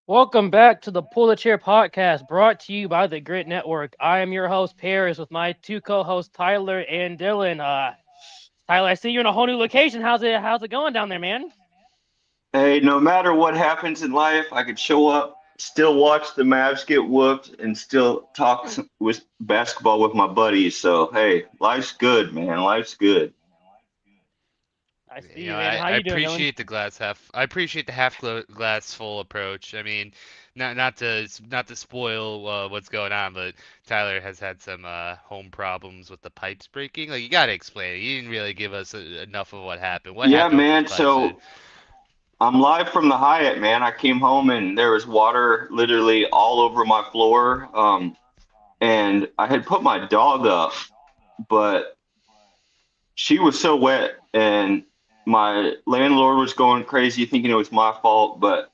Welcome back to the Pull the Chair podcast brought to you by the Grit Network. I am your host, Paris, with my two co hosts, Tyler and Dylan. Tyler, I see you're in a whole new location. How's it going down there, man? Hey, no matter what happens in life, I could show up, still watch the Mavs get whooped, and still talk with basketball with my buddies. So, hey, life's good, man. Life's good. I see You you, know, man. I, How I you doing, Dylan? appreciate the glass half. I appreciate the glass full approach. I mean, not to spoil what's going on, but Tyler has had some home problems with the pipes breaking. Like you gotta explain it. You didn't really give us enough of what happened. What Yeah, happened with those man. pipes, dude? So I'm live from the Hyatt, man. I came home and there was water literally all over my floor. And I had put my dog up, but she was so wet, and my landlord was going crazy thinking it was my fault, but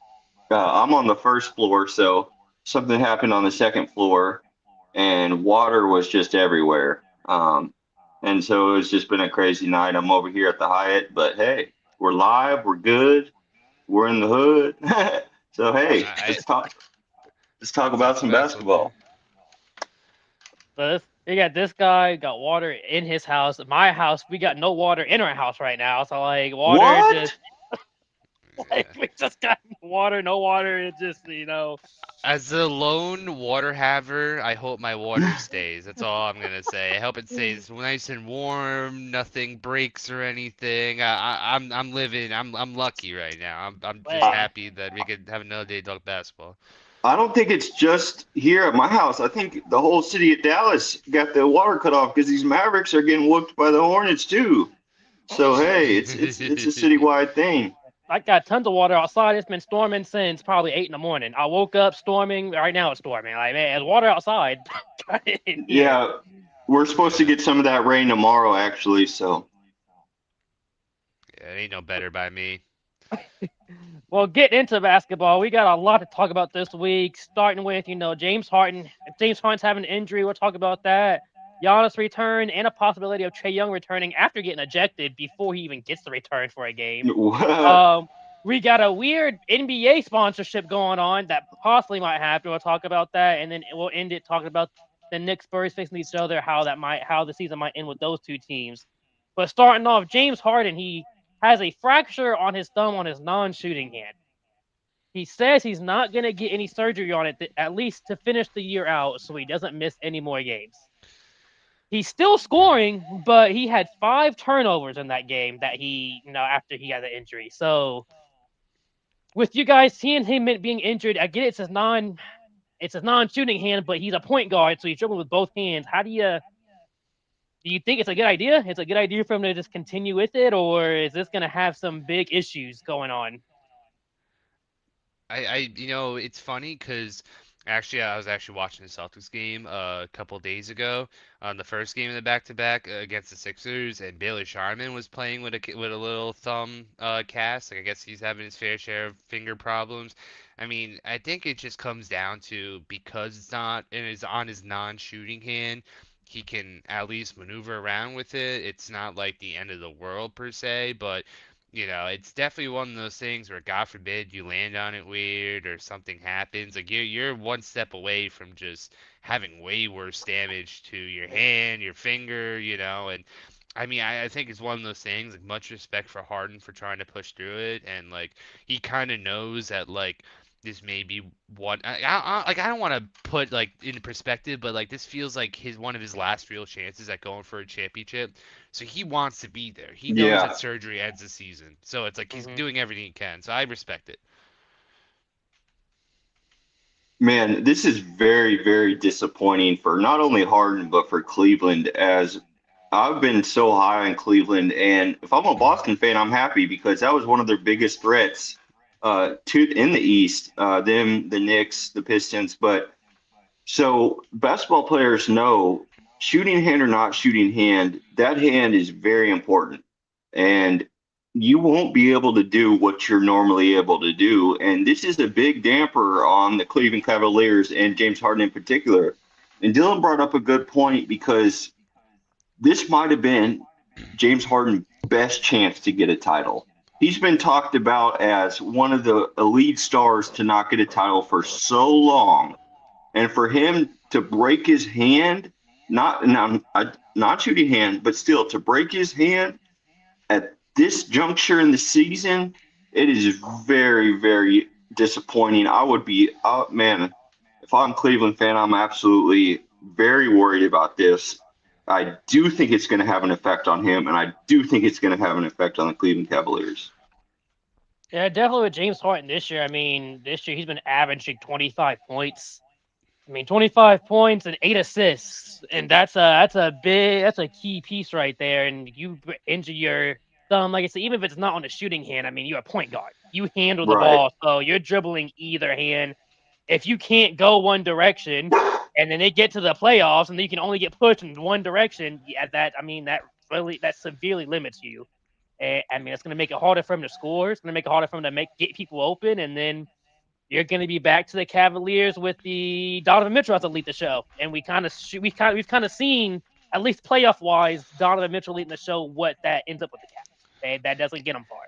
I'm on the first floor, so something happened on the second floor, and water was just everywhere. And so it's just been a crazy night. I'm over here at the Hyatt, but hey, we're live, we're good, we're in the hood. So hey, I let's talk about talk some basketball. basketball. So you got this guy got water in his house. My house, we got no water in our house right now. So like water just What? like Yeah. we just got water, no water. It just As a lone water haver, I hope my water stays. That's all I'm gonna say. I hope it stays nice and warm, nothing breaks or anything. I'm living. I'm lucky right now. I'm just Hey, happy that we could have another day to talk basketball. I don't think it's just here at my house. I think the whole city of Dallas got the water cut off because these Mavericks are getting whooped by the Hornets too. So hey, it's a citywide thing. I got tons of water outside. It's been storming since probably 8 in the morning. I woke up storming. Right now it's storming. Like man, there's water outside. In here. Yeah, we're supposed to Yeah. get some of that rain tomorrow actually. So Yeah, it ain't no better by me. Well, getting into basketball, we got a lot to talk about this week. Starting with James Harden. If James Harden's having an injury, we'll talk about that. Giannis return and a possibility of Trey Young returning after getting ejected before he even gets the return for a game. Um, we got a weird NBA sponsorship going on that possibly might happen. We'll talk about that, and then we'll end it talking about the Knicks Spurs facing each other, how the season might end with those two teams. But starting off, James Harden, he has a fracture on his thumb on his non-shooting hand. He says he's not going to get any surgery on it, at least to finish the year out, so he doesn't miss any more games. He's still scoring, but he had 5 turnovers in that game that after he had the injury. So with you guys seeing him being injured, I get it's his non-shooting hand, but he's a point guard, so he's dribbling with both hands. How do you think it's a good idea? It's a good idea for him to just continue with it, or is this going to have some big issues going on? It's funny because actually, I was actually watching the Celtics game a couple days ago on the first game of the back-to-back against the Sixers, and Bailey Sharman was playing with a little thumb cast. Like I guess he's having his fair share of finger problems. I mean, I think it just comes down to because it's not and it's on his non-shooting hand. He can at least maneuver around with it. It's not like the end of the world per se, but it's definitely one of those things where God forbid you land on it weird or something happens. Like you're one step away from just having way worse damage to your hand, your finger, and I mean I think it's one of those things, like much respect for Harden for trying to push through it and like he kind of knows that like this may be one like I don't want to put like into perspective, but like this feels like his one of his last real chances at going for a championship. So he wants to be there. He knows that yeah, surgery ends the season. So it's like he's Hmm. doing everything he can. So I respect it. man, this is very disappointing for not only Harden but for Cleveland as I've been so high on Cleveland, and if I'm a Boston fan, I'm happy because that was one of their biggest threats to in the East. Them, the Knicks, the Pistons. But so basketball players know shooting hand or not shooting hand, that hand is very important, and you won't be able to do what you're normally able to do. And this is a big damper on the Cleveland Cavaliers and James Harden in particular. And Dylan brought up a good point because this might have been James Harden's best chance to get a title. he's been talked about as one of the elite stars to not get a title for so long, and for him to break his hand, not shooting hand, but still to break his hand at this juncture in the season, it is very, very disappointing. I would be, man, if I'm a Cleveland fan, I'm absolutely very worried about this. I do think it's going to have an effect on him, and I do think it's going to have an effect on the Cleveland Cavaliers. Yeah, definitely with James Harden this year. I mean, this year he's been averaging 25 points. I mean, 25 points and 8 assists, and that's a key piece right there. And you injure your thumb, like I said, even if it's not on the shooting hand. I mean, you're a point guard. You handle the Right. ball, so you're dribbling either hand. If you can't go one direction, and then they get to the playoffs, and you can only get pushed in one direction, yeah, that severely limits you. And I mean, it's going to make it harder for him to score. It's going to make it harder for him to get people open, and then you're going to be back to the Cavaliers with the Donovan Mitchell has to lead the show, and we've kind of seen, at least playoff wise, Donovan Mitchell leading the show. What that ends up with the Cavs, that doesn't get them far.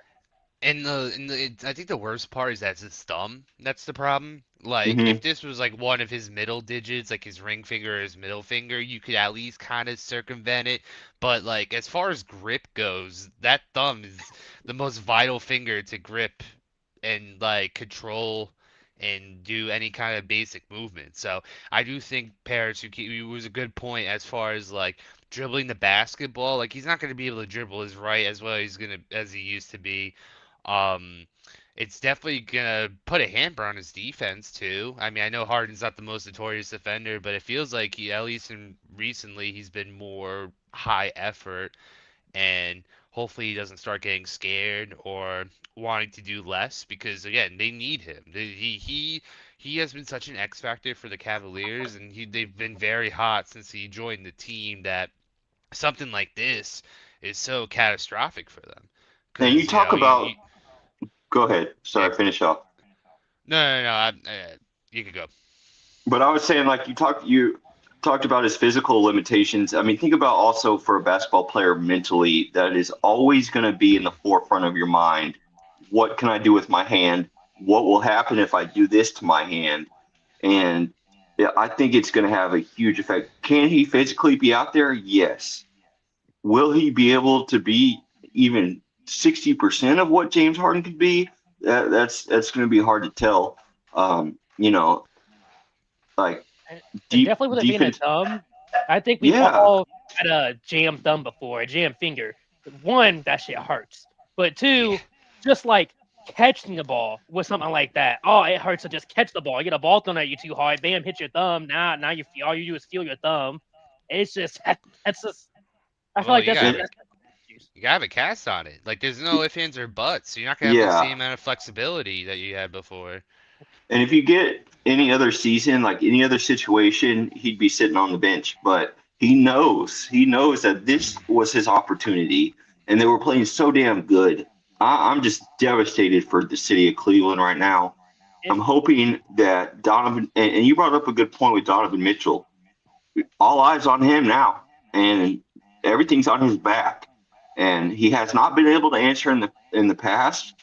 I think the worst part is that's his thumb. That's the problem. Like, if Hmm. this was like one of his middle digits, like his ring finger or his middle finger, you could at least kind of circumvent it. But like, as far as grip goes, that thumb is the most vital finger to grip and like control and do any kind of basic movement. So I do think Paris, who was a good point as far as like dribbling the basketball. Like, he's not going to be able to dribble his right as well as he used to be. um, it's definitely gonna put a hamper on his defense too. I mean, I know Harden's not the most notorious defender, but it feels like at least recently, he's been more high effort, and hopefully he doesn't start getting scared or wanting to do less because again, they need him. He has been such an X factor for the Cavaliers, and they've been very hot since he joined the team that something like this is so catastrophic for them And you because talk you about, go ahead. yeah. Sorry, finish off. No, no, no. You could go. But I was saying, like you talked about his physical limitations. I mean, think about also for a basketball player mentally, that is always going to be in the forefront of your mind. What can I do with my hand? What will happen if I do this to my hand? And yeah, I think it's going to have a huge effect. Can he physically be out there? Yes. Will he be able to be even 60% of what James Harden could be? That's going to be hard to tell. You know, like And deep definitely with it deep being a into, thumb, I think we've yeah. all had a jam thumb before, a jam finger. One, that shit hurts. But Yeah. two, just like catching a ball with something like that. Oh, it hurts to just catch the ball. You get a ball thrown at you too hard, bam, hit your thumb. Now you feel all you do is feel your thumb. It's just that's just I feel Well, like that's just And that's you gotta have a cast on it. Like, there's no ifs, ands, or buts. So you're not gonna have the yeah. same amount of flexibility that you had before. And if you get any other season, like any other situation, he'd be sitting on the bench. But he knows that this was his opportunity, and they were playing so damn good. I'm just devastated for the city of Cleveland right now. I'm if hoping that Donovan, and you brought up a good point with Donovan Mitchell. All eyes on him now, and everything's on his back. And he has not been able to answer in the past.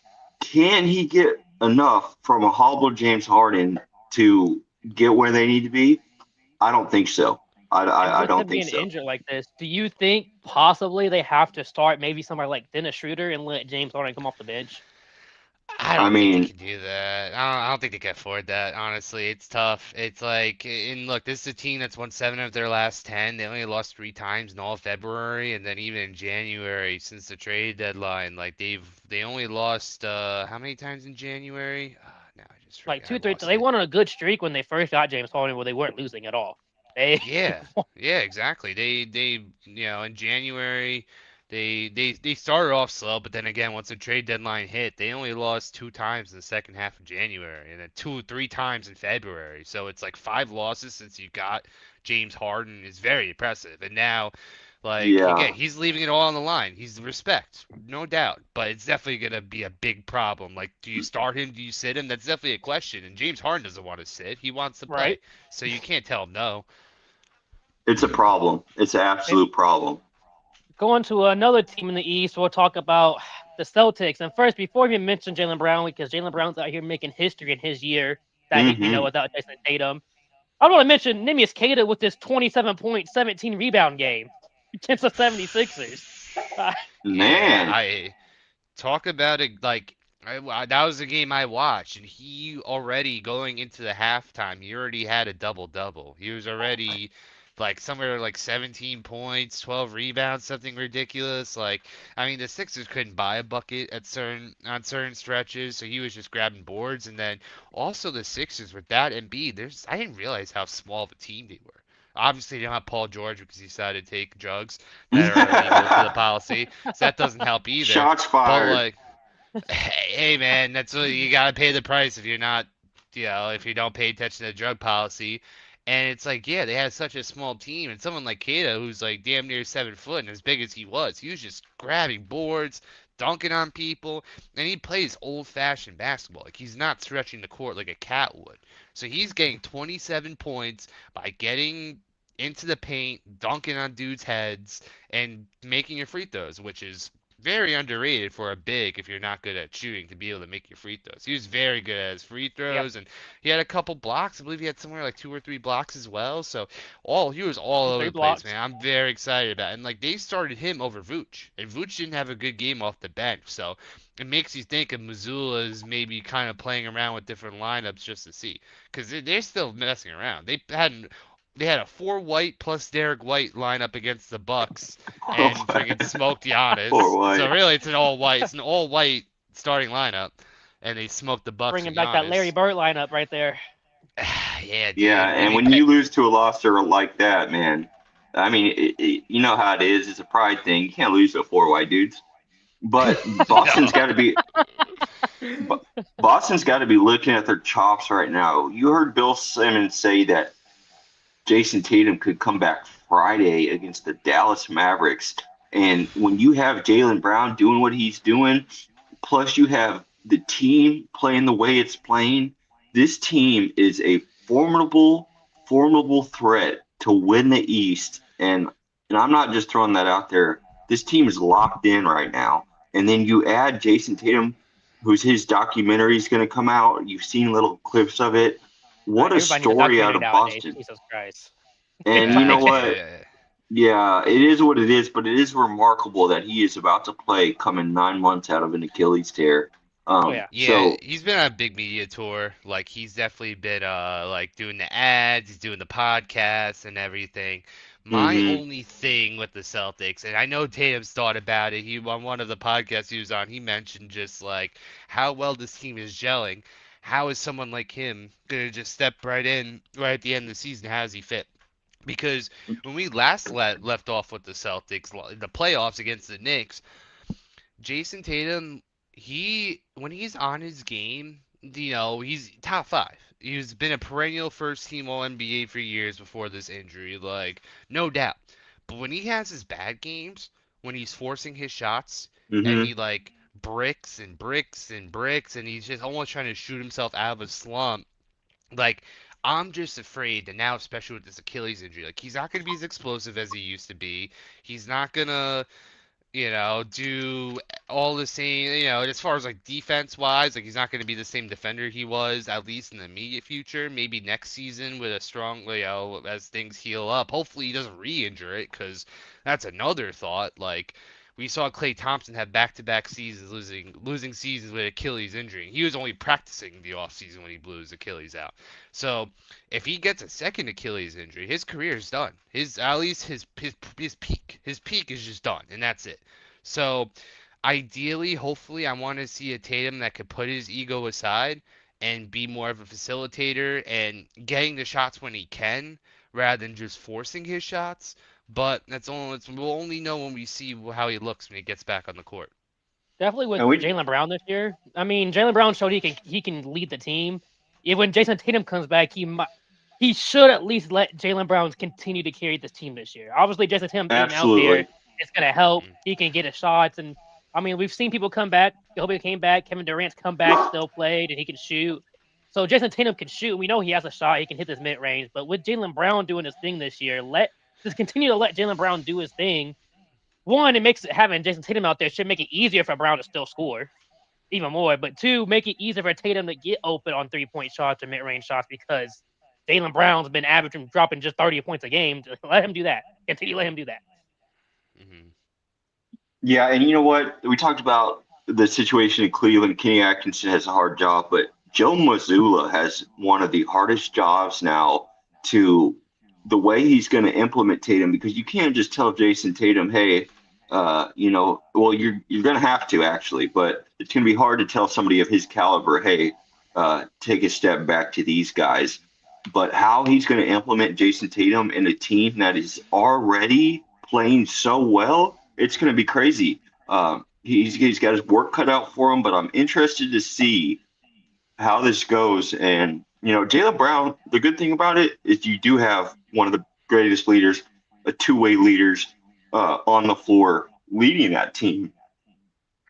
Can he get enough from a hobbled James Harden to get where they need to be? I don't think so. and I with don't him think being so. injured like this, do you think possibly they have to start maybe somebody like Dennis Schroeder and let James Harden come off the bench? I I don't think they mean, can do that. I don't think they can afford that. Honestly, it's tough. It's like, and look, this is a team that's won 7 of their last 10. They only lost 3 times in all of February, and then even in January, since the trade deadline, like they only lost how many times in January? Now I just Like forget. I two, three. lost They it. went on a good streak when they first got James Harden, where they weren't losing at all. They Yeah, yeah, exactly. In January, they started off slow, but then again, once the trade deadline hit, they only lost 2 times in the second half of January, and then 3 times in February. So it's like 5 losses since you got James Harden is very impressive. And now, like yeah, again, he's leaving it all on the line. He's respect, no doubt, but it's definitely gonna be a big problem. Like, do you start him? Do you sit him? That's definitely a question. And James Harden doesn't want to sit; he wants to right. play. So you can't tell him no. it's a problem. It's an And absolute problem. going to another team in the East, we'll talk about. the Celtics. And first, before we mention Jaylen Brown, because Jaylen Brown's out here making history in his year that he, Hmm. without Jason Tatum. I want to mention Nimius Queta with this 27-point, 17 rebound game against the 76ers. Uh, Yeah, Man. I talk about it like that was the game I watched, and he already going into the halftime, he already had a double double. He was already like somewhere like 17 points, 12 rebounds, something ridiculous. Like, I mean, the Sixers couldn't buy a bucket at certain on certain stretches, so he was just grabbing boards. And then also the Sixers with that Embiid, there's I didn't realize how small of a team they were. Obviously, they don't have Paul George because he decided to take drugs that are illegal to the policy, so that doesn't help either. Shots But fired. like, hey man, that's what you gotta pay the price if you're not, if you don't pay attention to the drug policy. And it's like, yeah, they had such a small team, and someone like Keita, who's like damn near 7 foot and as big as he was just grabbing boards, dunking on people, and he plays old-fashioned basketball. Like he's not stretching the court like a cat would. So he's getting 27 points by getting into the paint, dunking on dudes' heads, and making your free throws, which is very underrated for a big if you're not good at shooting to be able to make your free throws. He was very good at his free yep, throws, and he had a couple blocks. I believe he had somewhere like 2 or 3 blocks as well. So all he was all over three the place, blocks. man. I'm very excited about it. And like they started him over Vooch, and Vooch didn't have a good game off the bench. So it makes you think of Missoula's maybe kind of playing around with different lineups just to see, because they're still messing around. They had a 4 White plus Derek White lineup against the Bucks Oh and my. friggin' smoked Poor Giannis. So White. really, it's an all white. It's an all white starting lineup, and they smoked the Bucks Bringing with back that Larry Giannis. Bird lineup right there. Yeah, Yeah, dude. and when you lose to a roster like that, man, I mean, you know how it is. It's a pride thing. You can't lose to four white dudes. But Boston's No. got to be Bo- Boston's got to be looking at their chops right now. You heard Bill Simmons say that Jason Tatum could come back Friday against the Dallas Mavericks, and when you have Jaylen Brown doing what he's doing, plus you have the team playing the way it's playing, this team is a formidable threat to win the East. And I'm not just throwing that out there. This team is locked in right now. And then you add Jason Tatum, who's his documentary is going to come out. You've seen little clips of it. What a Everybody needs a story out documentary of nowadays. Boston. Jesus Christ. And you know what? Yeah, it is what it is, but it is remarkable that he is about to play coming 9 months out of an Achilles tear. Oh yeah. Yeah, So he's been on a big media tour. Like he's definitely been like doing the ads, he's doing the podcasts and everything. My hmm only thing with the Celtics, and I know Tatum's thought about it. He on one of the podcasts he was on, he mentioned just like how well this team is gelling. How is someone like him gonna just step right in right at the end of the season? How does he fit? Because when we last left off with the Celtics, the playoffs against the Knicks, Jason Tatum, he when he's on his game, he's top five. He's been a perennial first team All NBA for years before this injury, like no doubt. But when he has his bad games, when he's forcing his shots and hmm he like bricks and bricks and bricks and he's just almost trying to shoot himself out of a slump, like I'm just afraid that now, especially with this Achilles injury, like he's not gonna be as explosive as he used to be. He's not gonna do all the same, as far as like defense wise, like he's not going to be the same defender he was, at least in the immediate future. Maybe next season with a strong, as things heal up. Hopefully he doesn't re-injure it because that's another thought. Like we saw Klay Thompson have back-to-back seasons losing seasons with Achilles injury. He was only practicing the offseason when he blew his Achilles out. So if he gets a second Achilles injury, his career is done. His at least his peak is just done, and that's it. So ideally, hopefully, I want to see a Tatum that could put his ego aside and be more of a facilitator and getting the shots when he can, rather than just forcing his shots. But we'll only know when we see how he looks when he gets back on the court. Definitely with and we Jaylen Brown this year. I mean, Jaylen Brown showed he can lead the team. If when Jason Tatum comes back, he should at least let Jaylen Brown continue to carry this team this year. Obviously, Jason Tatum being out there, absolutely. it's gonna help. Mm. He can get his shots, and I mean, we've seen people come back. Kobe came back. Kevin Durant's come back, still played, and he can shoot. So Jason Tatum can shoot. We know he has a shot. He can hit this mid range. But with Jaylen Brown doing his thing this year, just continue to let Jaylen Brown do his thing. one, it makes having Jason Tatum out there should make it easier for Brown to still score even more. But two, make it easier for Tatum to get open on 3-point shots or mid range shots because Jaylen Brown's been averaging dropping just 30 points a game. Let him do that. Continue, let him do that. Hmm. Yeah, and you know what? We talked about the situation in Cleveland. Kenny Atkinson has a hard job, but Joe Mazzulla has one of the hardest jobs now to the way he's going to implement Tatum because you can't just tell Jason Tatum, hey, well, you're going to have to actually, but it's going to be hard to tell somebody of his caliber, hey, take a step back to these guys. But how he's going to implement Jason Tatum in a team that is already playing so well, it's going to be crazy. He's got his work cut out for him, but I'm interested to see how this goes. And Jaylen Brown, the good thing about it is you do have one of the greatest leaders, a two-way leaders on the floor leading that team,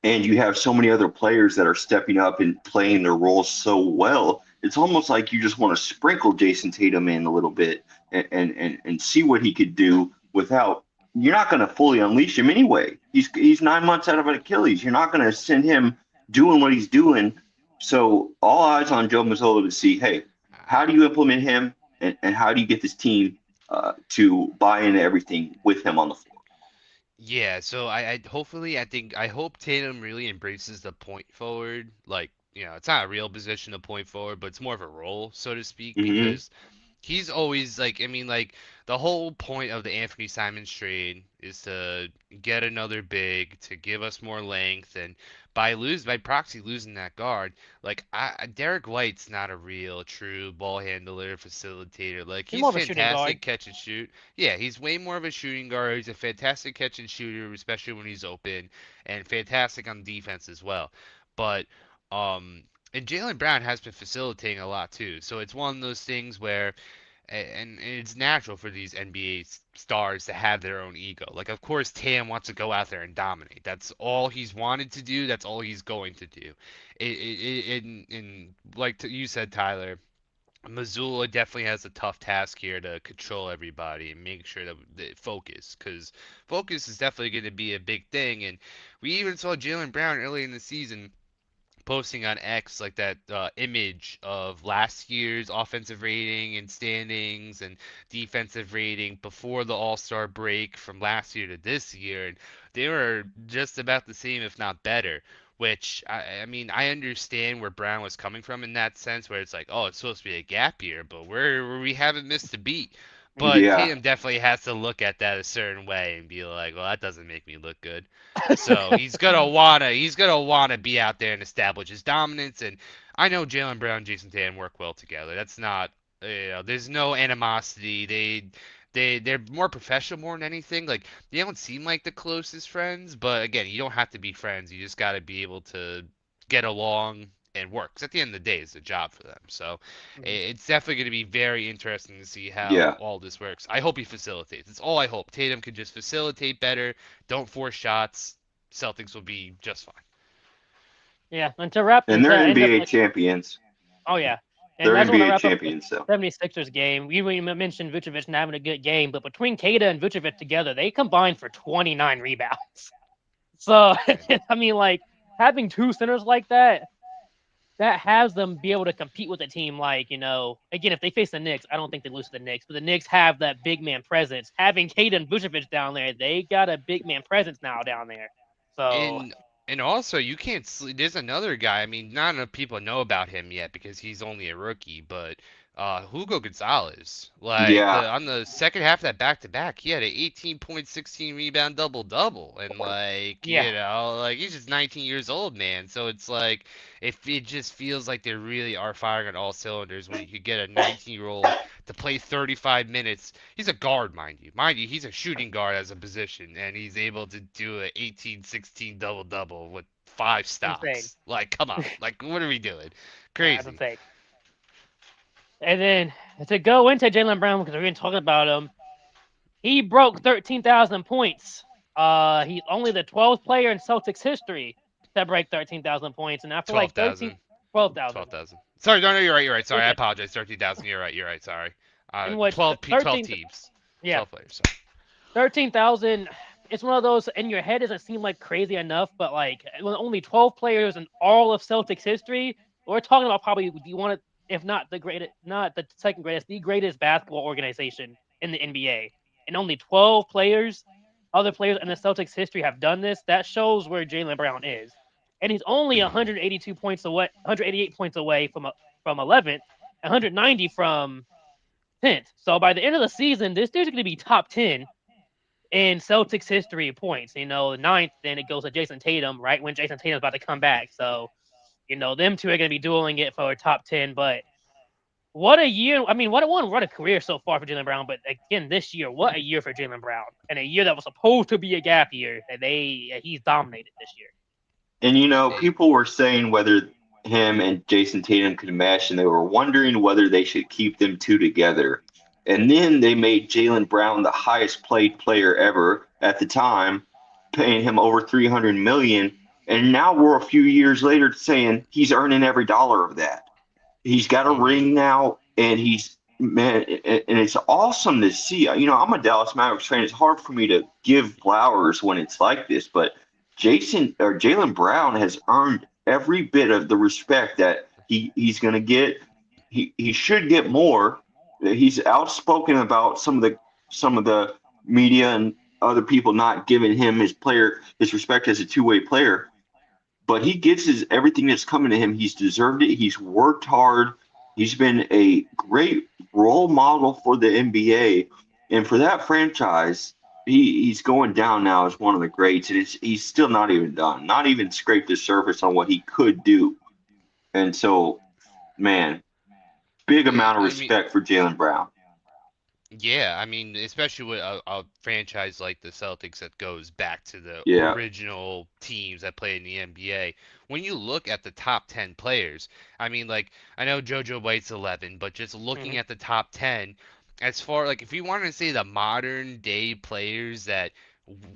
and you have so many other players that are stepping up and playing their roles so well. It's almost like you just want to sprinkle Jason Tatum in a little bit and see what he could do without. You're not going to fully unleash him anyway. He's 9 months out of an Achilles. You're not going to send him doing what he's doing. So all eyes on Joe Mazzola to see, hey, how do you implement him and how do you get this team to buy into everything with him on the floor? Yeah, so I hopefully I hope Tatum really embraces the point forward. Like, it's not a real position of point forward, but it's more of a role, so to speak, Hmm. because he's always like, I mean, like the whole point of the Anthony Simons trade is to get another big to give us more length, and by proxy losing that guard, like Derek White's not a real true ball handler, facilitator. Like He's he's more of a shooting guard. fantastic catch and shoot. Yeah, he's way more of a shooting guard. He's a fantastic catch and shooter, especially when he's open, and fantastic on defense as well. But and Jaylen Brown has been facilitating a lot too. So it's one of those things where and it's natural for these NBA stars to have their own ego. Like, of course, Tam wants to go out there and dominate. That's all he's wanted to do. That's all he's going to do. You said, Tyler, Missoula definitely has a tough task here to control everybody and make sure that focus, because focus is definitely going to be a big thing. And we even saw Jaylen Brown early in the season posting on X like that image of last year's offensive rating and standings and defensive rating before the All-Star break from last year to this year, and they were just about the same, if not better. Which I mean, I understand where Brown was coming from in that sense, where it's like, oh, it's supposed to be a gap year, but we haven't missed a beat. But Yeah. Tatum definitely has to look at that a certain way and be like, well, that doesn't make me look good. So he's gonna wanna be out there and establish his dominance. And I know Jaylen Brown and Jason Tatum work well together. That's not there's no animosity. They're more professional more than anything. Like they don't seem like the closest friends, but again, you don't have to be friends. You just gotta be able to get along and work. 'Cause at the end of the day, it's a job for them. So Mhm. it's definitely going to be very interesting to see how Yeah. all this works. I hope he facilitates. It's all I hope. Tatum could just facilitate better. Don't force shots. Celtics will be just fine. Yeah, and to wrap And and they're to end up NBA like, champions. oh yeah, and They're I just want to NBA wrap up the champions, so 76ers game. We mentioned Vucevic not having a good game, but between Kada and Vucevic together, they combined for 29 rebounds. So Yeah. I mean, like having two centers like that has them be able to compete with a team like, again, if they face the Knicks, I don't think they lose to the Knicks, but the Knicks have that big man presence. Having Caden and Vucevic down there, they got a big man presence now down there. So, And and also you can't sleep. There's another guy. I mean, not enough people know about him yet because he's only a rookie. But Hugo Gonzalez, like yeah. the on the second half of that back to back, he had an 18 point, 16 rebound double double, and like yeah, like he's just 19 years old, man. So it's like if it just feels like they really are firing on all cylinders when you could get a 19-year-old to play 35 minutes. He's a guard, mind you. Mind you, he's a shooting guard as a position, and he's able to do a 18-16 double double with five insane. stops. Like, come on. Like, what are we doing? Yeah, it's Crazy. insane. And then to go into Jalen Brown, because we've been talking about him, he broke 13,000 points. He's only the 12th player in Celtics history to break 13,000 points. And I feel like 12,000. 12,000. 12,000. Sorry, no, no, you're right. You're right. Sorry, I Okay. apologize. 13,000. You're right. You're right. Sorry. In which 12 13, teams. yeah, 12 players. Sorry. 13,000. it's one of those in your head doesn't seem like crazy enough, but like when only 12 players in all of Celtics history, we're talking about probably do you want to, if not the greatest, not the second greatest, the greatest basketball organization in the NBA, and only 12 players, other players in the Celtics history have done this. That shows where Jaylen Brown is, and he's only 182 points away, 188 points away from 11th, 190 from 10th. So by the end of the season, this dude's going to be top 10 in Celtics history of points. Ninth, then it goes to Jason Tatum, right when Jason Tatum's about to come back. So, them two are going to be dueling it for a top 10. But what a year. I mean, what a career so far for Jaylen Brown. But again, this year, what a year for Jaylen Brown. And a year that was supposed to be a gap year. That he's dominated this year. And Eh, people were saying whether him and Jason Tatum could mesh, and they were wondering whether they should keep them two together. And then they made Jaylen Brown the highest paid player ever at the time, paying him over 300 million. And now we're a few years later saying he's earning every dollar of that. He's got a mhm. ring now, and he's man, and it's awesome to see. I'm a Dallas Mavericks fan. It's hard for me to give flowers when it's like this, but Jason or Jaylen Brown has earned every bit of the respect that he's going to get. He should get more. He's outspoken about some of the media and other people not giving him his respect as a two-way player, but he gets his everything that's coming to him. He's deserved it. He's worked hard. He's been a great role model for the NBA and for that franchise. He's going down now as one of the greats, and he's still not even done. Not even scraped the surface on what he could do. And so, man, big amount of I mean, respect for Jaylen Brown. yeah, I mean, especially with a franchise like the Celtics that goes back to the Yeah. original teams that played in the NBA. When you look at the top 10 players, I mean, like, I know JoJo White's 11, but just looking Hmm. at the top 10, as far, like, if you wanted to say the modern day players that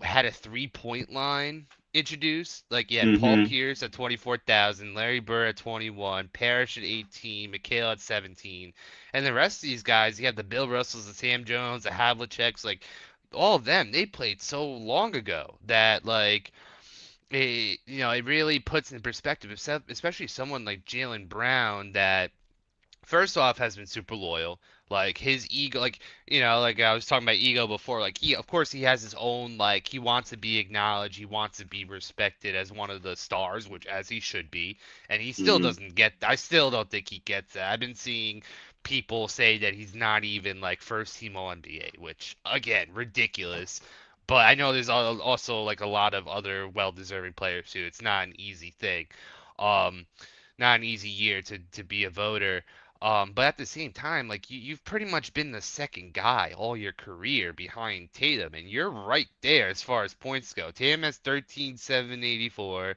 had a 3-point line introduced, like, you had Paul Mm-hmm. Pierce at 24,000, Larry Bird at 21, Parrish at 18, McHale at 17. And the rest of these guys, you have the Bill Russells, the Sam Jones, the Havliceks, like all of them, they played so long ago that like it really puts in perspective, especially someone like Jaylen Brown that first off has been super loyal. Like his ego, like I was talking about ego before. Like of course, he has his own. Like he wants to be acknowledged. He wants to be respected as one of the stars, which as he should be. And he still Mm-hmm. doesn't get. I still don't think he gets that. I've been seeing people say that he's not even like first team All NBA, which again ridiculous. But I know there's also like a lot of other well-deserving players too. It's not an easy thing. Um, Not an easy year to be a voter. But at the same time, like you've pretty much been the second guy all your career behind Tatum, and you're right there as far as points go. Tatum has 13,784,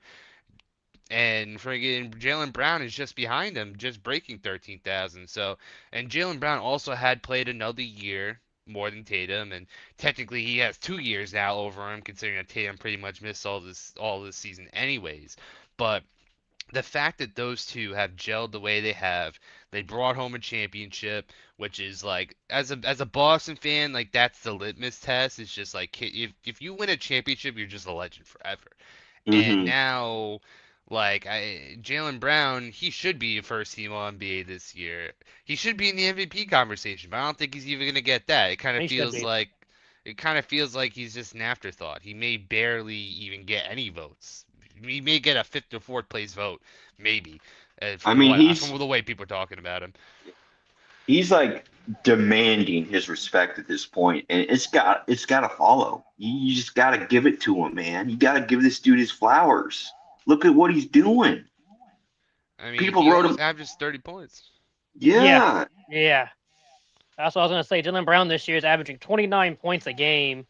and friggin' Jaylen Brown is just behind him, just breaking 13,000. So, and Jaylen Brown also had played another year more than Tatum, and technically he has 2 years now over him, considering that Tatum pretty much missed all this season anyways. But the fact that those two have gelled the way they have, they brought home a championship, which is like as a Boston fan, like that's the litmus test. It's just like if you win a championship, you're just a legend forever. And Mm-hmm. now, like Jaylen Brown, he should be a first team All NBA this year. He should be in the MVP conversation, but I don't think he's even gonna get that. He should be. It kind of feels like he's just an afterthought. He may barely even get any votes. He may get a fifth or fourth place vote, maybe, I from mean, what he's from the way people are talking about him. he's like demanding his respect at this point, and it's got to follow. You just got to give it to him, man. You got to give this dude his flowers. Look at what he's doing. I mean, People he wrote almost him. averages 30 points. Yeah, Yeah, yeah. That's what I was gonna say. Jaylen Brown this year is averaging 29 points a game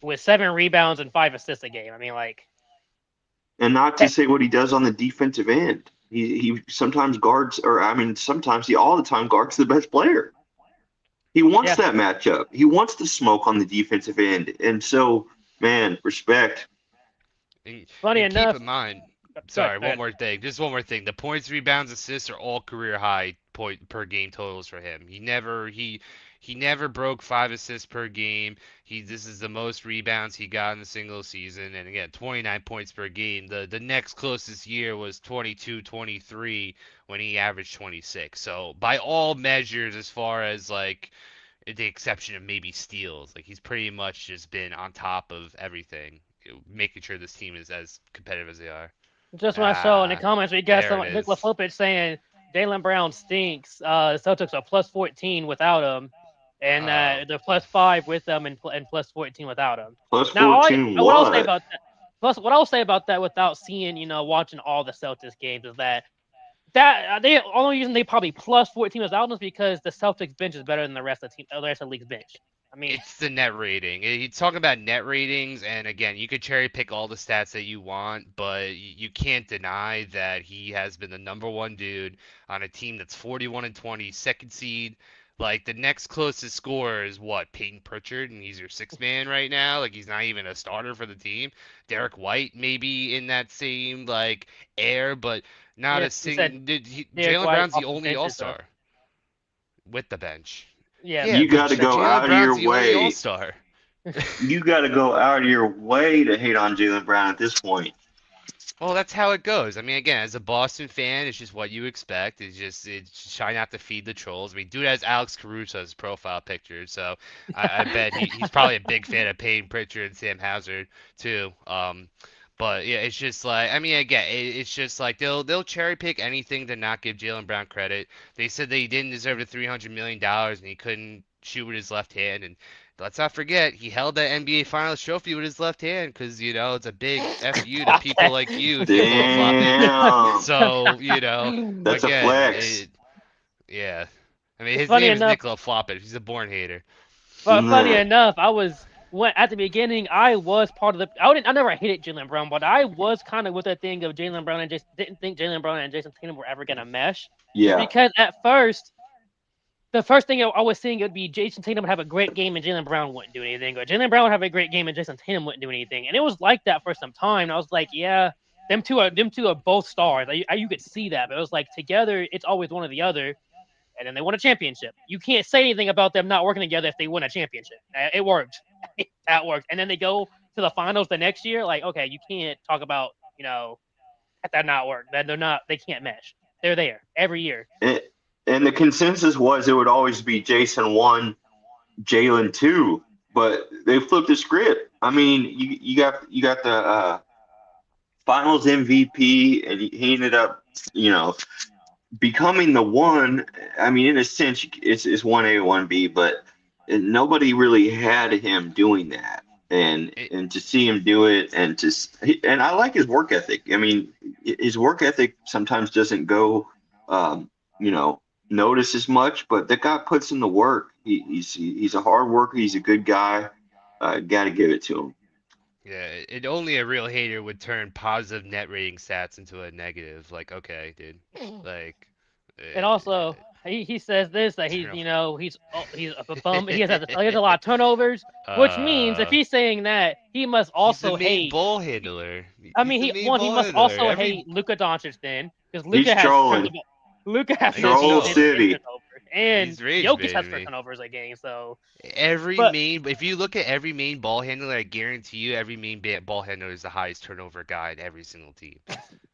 with 7 rebounds and 5 assists a game. I mean, like, and not to say what he does on the defensive end. He sometimes guards, or I mean, sometimes he all the time guards the best player. He wants yeah. that matchup. He wants the smoke on the defensive end, and so man, respect. And, Funny keep enough, in mind, go sorry, ahead. one more thing. Just one more thing. The points, rebounds, assists are all career high point per game totals for him. He never broke 5 assists per game. This is the most rebounds he got in a single season, and again, 29 points per game. The next closest year was 22-23 when he averaged 26. So by all measures, as far as like the exception of maybe steals, like he's pretty much just been on top of everything, making sure this team is as competitive as they are. Just what I saw in the Ah, comments, we got there some it Nicola is. Flippage saying Jaylen Brown stinks. Celtics are plus 14 without him, and Oh, they're plus 5 with them and plus 14 without him. Plus Now, 14 what I'll say what? about that, plus what I'll say about that without seeing, watching all the Celtics games is that they only reason they probably plus 14 without them is because the Celtics bench is better than the rest of the league's bench. I mean, it's the net rating. He's talking about net ratings, and again, you could cherry pick all the stats that you want, but you can't deny that he has been the number one dude on a team that's 41-20, second seed. Like the next closest scorer is what, Peyton Pritchard, and he's your sixth man right now. Like he's not even a starter for the team. Derek White maybe in that same like air, but not yeah, a you said sing. Derek Jalen White Brown's the off the only bench All and stuff. Star with the bench. Yeah, Yeah, You but got to go Jalen out of Brown's your the only All way. Star. You got to go out of your way to hate on Jalen Brown at this point. Well, that's how it goes. I mean, again, as a Boston fan, it's just what you expect. It's try not to feed the trolls. I mean, dude has Alex Caruso as profile picture, so I bet he's probably a big fan of Payne Pritchard and Sam Hauser too. But yeah, it's just like I mean, again, it's just like they'll cherry pick anything to not give Jalen Brown credit. They said that he didn't deserve the $300 million and he couldn't shoot with his left hand, and let's not forget, he held that NBA Finals trophy with his left hand because, it's a big FU to people like you if you flip flop it. Damn. So, That's a again, flex. yeah. I mean, his funny name is enough. Nikola Floppage. He's a born hater. But funny enough, at the beginning. I was part of the. I never hated Jalen Brown, but I was kind of with that thing of Jalen Brown and Jason. Didn't think Jalen Brown and Jason Tatum were ever gonna mesh, Yeah. because at first, the first thing I was seeing would be Jason Tatum would have a great game and Jalen Brown wouldn't do anything, or Jalen Brown would have a great game and Jason Tatum wouldn't do anything, and it was like that for some time. And I was like, yeah, them two are both stars. You could see that, but it was like together, it's always one or the other. And then they won a championship. You can't say anything about them not working together if they win a championship. It worked. That worked. And then they go to the finals the next year. Like, okay, you can't talk about that not work. That they're not. They can't mesh. They're there every year. And, and the consensus was it would always be Jason 1, Jalen 2, but they flipped the script. I mean, you got the Finals MVP, and he ended up, you know, becoming the one. I mean, in a sense, it's 1A, 1B, but nobody really had him doing that. And It, and to see him do it, and I like his work ethic. I mean, his work ethic sometimes doesn't go, um, you know, notice as much, but the guy puts in the work. He's a hard worker. He's a good guy. Got to give it to him. yeah, only a real hater would turn positive net rating stats into a negative. Like, okay, dude. Like, And also, he says this that turn he's a bum. He has a lot of turnovers, which means if he's saying that, he must he's the also main hate. ball handler. I He's mean, the he main one he ball must handler. also hate Luka Doncic then, because He's trolling. Luka has I guess troll 13 so. city. turnovers, and He's rage Jokic has baiting 4 me. turnovers a game. So, but If you look at every main ball handler, I guarantee you every main ball handler is the highest turnover guy in every single team.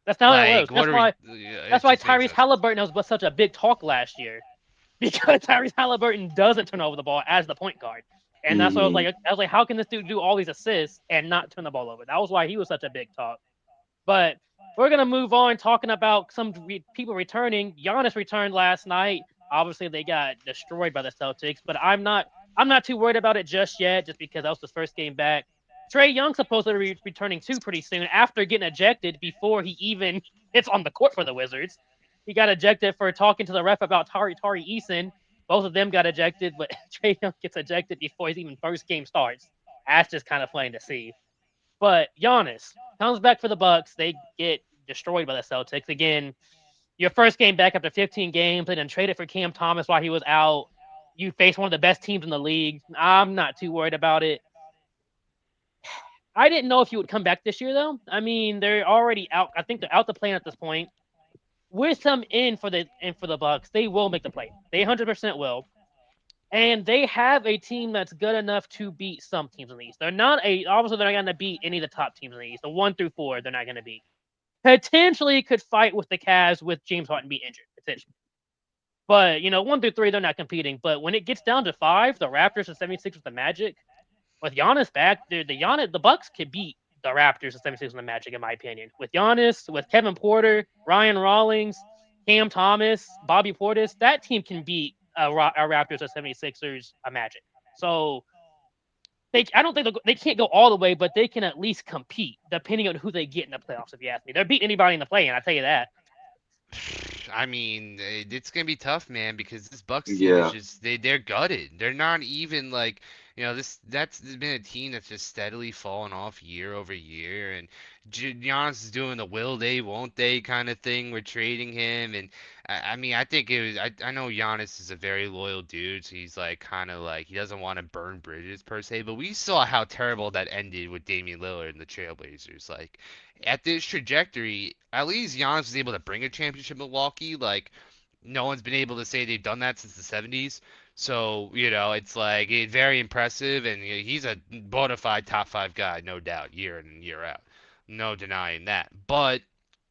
that's not how it works. Like, what are we? It That's why just makes Tyrese sense. Halliburton was such a big talk last year, because Tyrese Halliburton doesn't turn over the ball as the point guard. And that's why Hmm. I was like, how can this dude do all these assists and not turn the ball over? That was why he was such a big talk. But we're gonna move on talking about some people returning. Giannis returned last night. Obviously, they got destroyed by the Celtics, but I'm not too worried about it just yet, just because that was his first game back. Trey Young's supposed to be returning too pretty soon after getting ejected before he even gets on the court for the Wizards. He got ejected for talking to the ref about Tari Eason. Both of them got ejected, but Trey Young gets ejected before his even first game starts. That's just kind of funny to see. But Giannis comes back for the Bucks. They get destroyed by the Celtics again. Your first game back after 15 games, and then traded for Cam Thomas while he was out. You face one of the best teams in the league. I'm not too worried about it. I didn't know if he would come back this year, though. I mean, they're already out. I think they're out the plan at this point. with some in for the Bucks, they will make the play. They 100% will. And they have a team that's good enough to beat some teams in the East. They're not a obviously they're not going to beat any of the top teams in the East. The 1 through 4, they're not going to beat. Potentially could fight with the Cavs with James Harden be injured. Potentially. But 1 through 3, they're not competing. But when it gets down to 5, the Raptors and 76 with the Magic, with Giannis back, the Bucks could beat the Raptors and 76 with the Magic, in my opinion. With Giannis, with Kevin Porter, Ryan Rawlings, Cam Thomas, Bobby Portis, that team can beat a Raptors or 76ers, a Magic. So I don't think they can't go all the way, but they can at least compete, depending on who they get in the playoffs. If you ask me, they're beating anybody in the play-in. I tell you that. I mean, it's gonna be tough, man, because this Bucks team is Yeah. just they're gutted. They're not even like that's been a team that's just steadily fallen off year over year, and Giannis is doing the will they won't they kind of thing with trading him, and I mean I think it was I know Giannis is a very loyal dude, so he's like kind of like he doesn't want to burn bridges per se, but we saw how terrible that ended with Damian Lillard and the Trailblazers, like at this trajectory, at least Giannis was able to bring a championship in Milwaukee. Like, no one's been able to say they've done that since the 70s. So, it's like very impressive, and he's a bona fide top five guy, no doubt, year in and year out. No denying that. But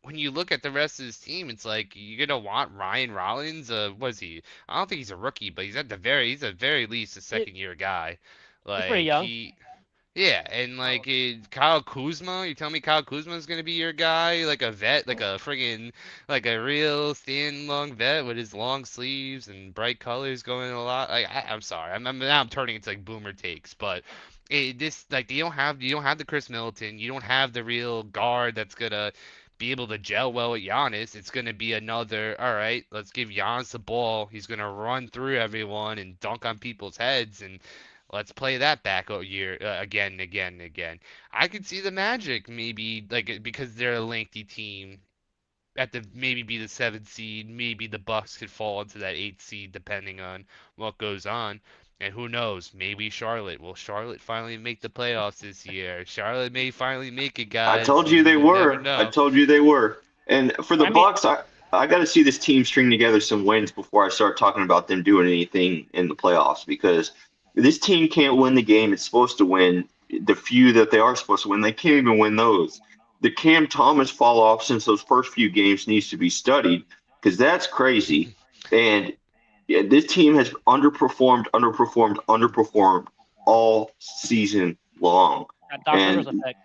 when you look at the rest of his team, it's like you're gonna want Ryan Rollins. What is he? I don't think he's a rookie, but he's at very least a It, second year guy. he's pretty Like young. yeah, and like Kyle Kuzma, you tell me Kyle Kuzma is gonna be your guy, like a vet, like a friggin' like a real thin long vet with his long sleeves and bright colors going a lot. Like I'm sorry, now I'm turning into like boomer takes, but this like you don't have the Chris Middleton, you don't have the real guard that's gonna be able to gel well with Giannis. It's gonna be another, all right, let's give Giannis the ball. He's gonna run through everyone and dunk on people's heads and let's play that back a year again and again and again. I could see the Magic maybe like because they're a lengthy team at the maybe be the seventh seed. Maybe the Bucks could fall into that eighth seed depending on what goes on. And who knows? Maybe Charlotte. Will Charlotte finally make the playoffs this year? Charlotte may finally make it, I guys. told you they You never were. I know. told you they were. And for the I mean, Bucks, I got to see this team string together some wins before I start talking about them doing anything in the playoffs because this team can't win the game it's supposed to win. The few that they are supposed to win, they can't even win those. The Cam Thomas fall off since those first few games needs to be studied because that's crazy. And yeah, this team has underperformed, underperformed, underperformed all season long. Doc Rivers And effect.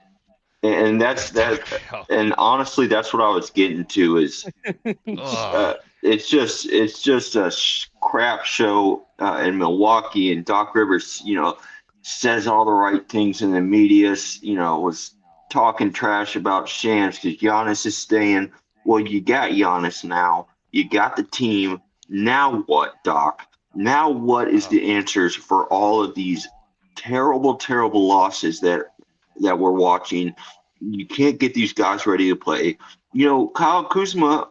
and that's that. Oh, And honestly, that's what I was getting to. Is oh, it's just a crap show in Milwaukee, and Doc Rivers, says all the right things in the media. Was talking trash about Shams because Giannis is staying. Well, you got Giannis now. You got the team. Now what, Doc? Now what is oh. the answers for all of these terrible, terrible losses that we're watching? You can't get these guys ready to play. Kyle Kuzma,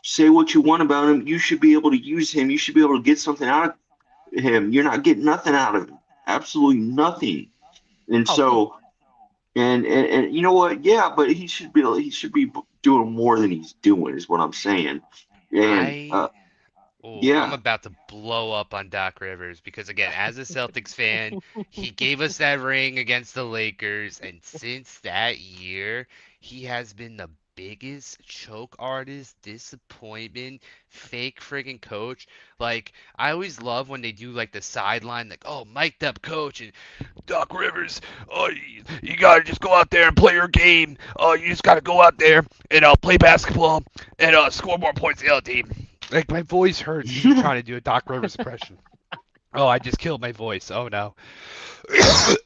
say what you want about him. You should be able to use him. You should be able to get something out of him. You're not getting nothing out of him. Absolutely nothing. And Oh, he so, and you know what? Yeah, but he should be doing more than he's doing, is what I'm saying. And I Oh, I'm yeah. about to blow up on Doc Rivers because, again, as a Celtics fan, he gave us that ring against the Lakers, and since that year, he has been the biggest choke artist, disappointment, fake friggin' coach. Like, I always love when they do like the sideline, like, oh, mic'd up coach and Doc Rivers, you gotta just go out there and play your game. You just gotta go out there and play basketball and score more points than the other team. Like my voice hurts me trying to do a Doc Rivers impression. Oh, I just killed my voice. Oh no.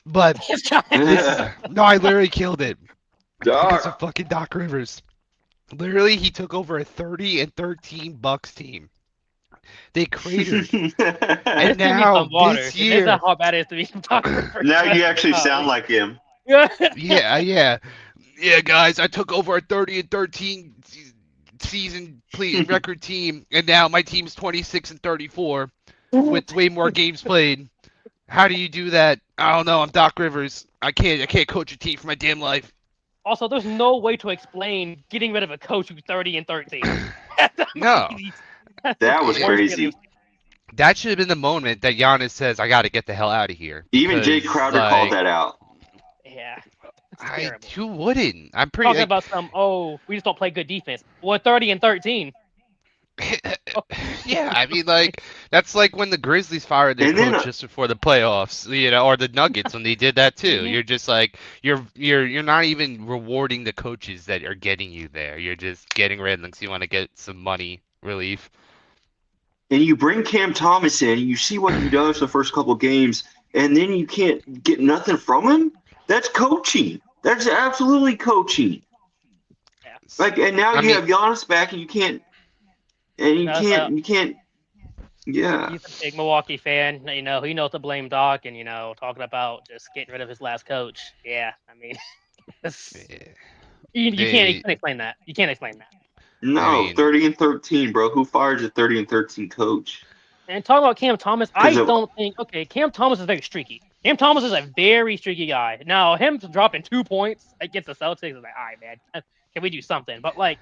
But he's trying. this is no, I literally killed it because of Doc. fucking Doc Rivers. Literally, he took over a 30-13 Bucks team. They cratered, This and dude needs some now water. this And that's year, not how bad it is to be some Doc Rivers. Now you actually sound Golly. like him. Yeah. yeah, yeah, guys, I took over a 30-13 season record team, and now my team's 26-34 with way more games played. How do you do that? I don't know. I'm Doc Rivers. I can't coach a team for my damn life. Also, there's no way to explain getting rid of a coach who's 30-13. No. That was Worst It, feelings. crazy. that should have been the moment that Giannis says, "I got to get the hell out of here," Even Jay because Crowder called like that out. Yeah, it's I terrible. who wouldn't? I'm pretty Talking like about some, oh, we just don't play good defense. Well, 30 and 13. Oh, yeah, I mean, like that's like when the Grizzlies fired their And then coach just before the playoffs, or the Nuggets when they did that too. mhm. You're just like you're not even rewarding the coaches that are getting you there. You're just getting rid of them because you want to get some money relief. and you bring Cam Thomas in, you see what he does the first couple games, and then you can't get nothing from him. That's coaching. That's absolutely coaching. Yeah. Like, and now I you mean, have Giannis back, and you can't, and you That's can't, you can't. Yeah, he's a big Milwaukee fan. He knows to blame Doc, and talking about just getting rid of his last coach. Yeah, I mean, it's, eh, you they, can't explain that. You can't explain that. I no, mean, 30 and 13, bro. Who fires a 30 and 13 coach? And talking about Cam Thomas, Because I of don't think okay. Cam Thomas is very streaky. Cam Thomas is a very streaky guy. Now him dropping 2 points against the Celtics is like, all right, man, can we do something? But like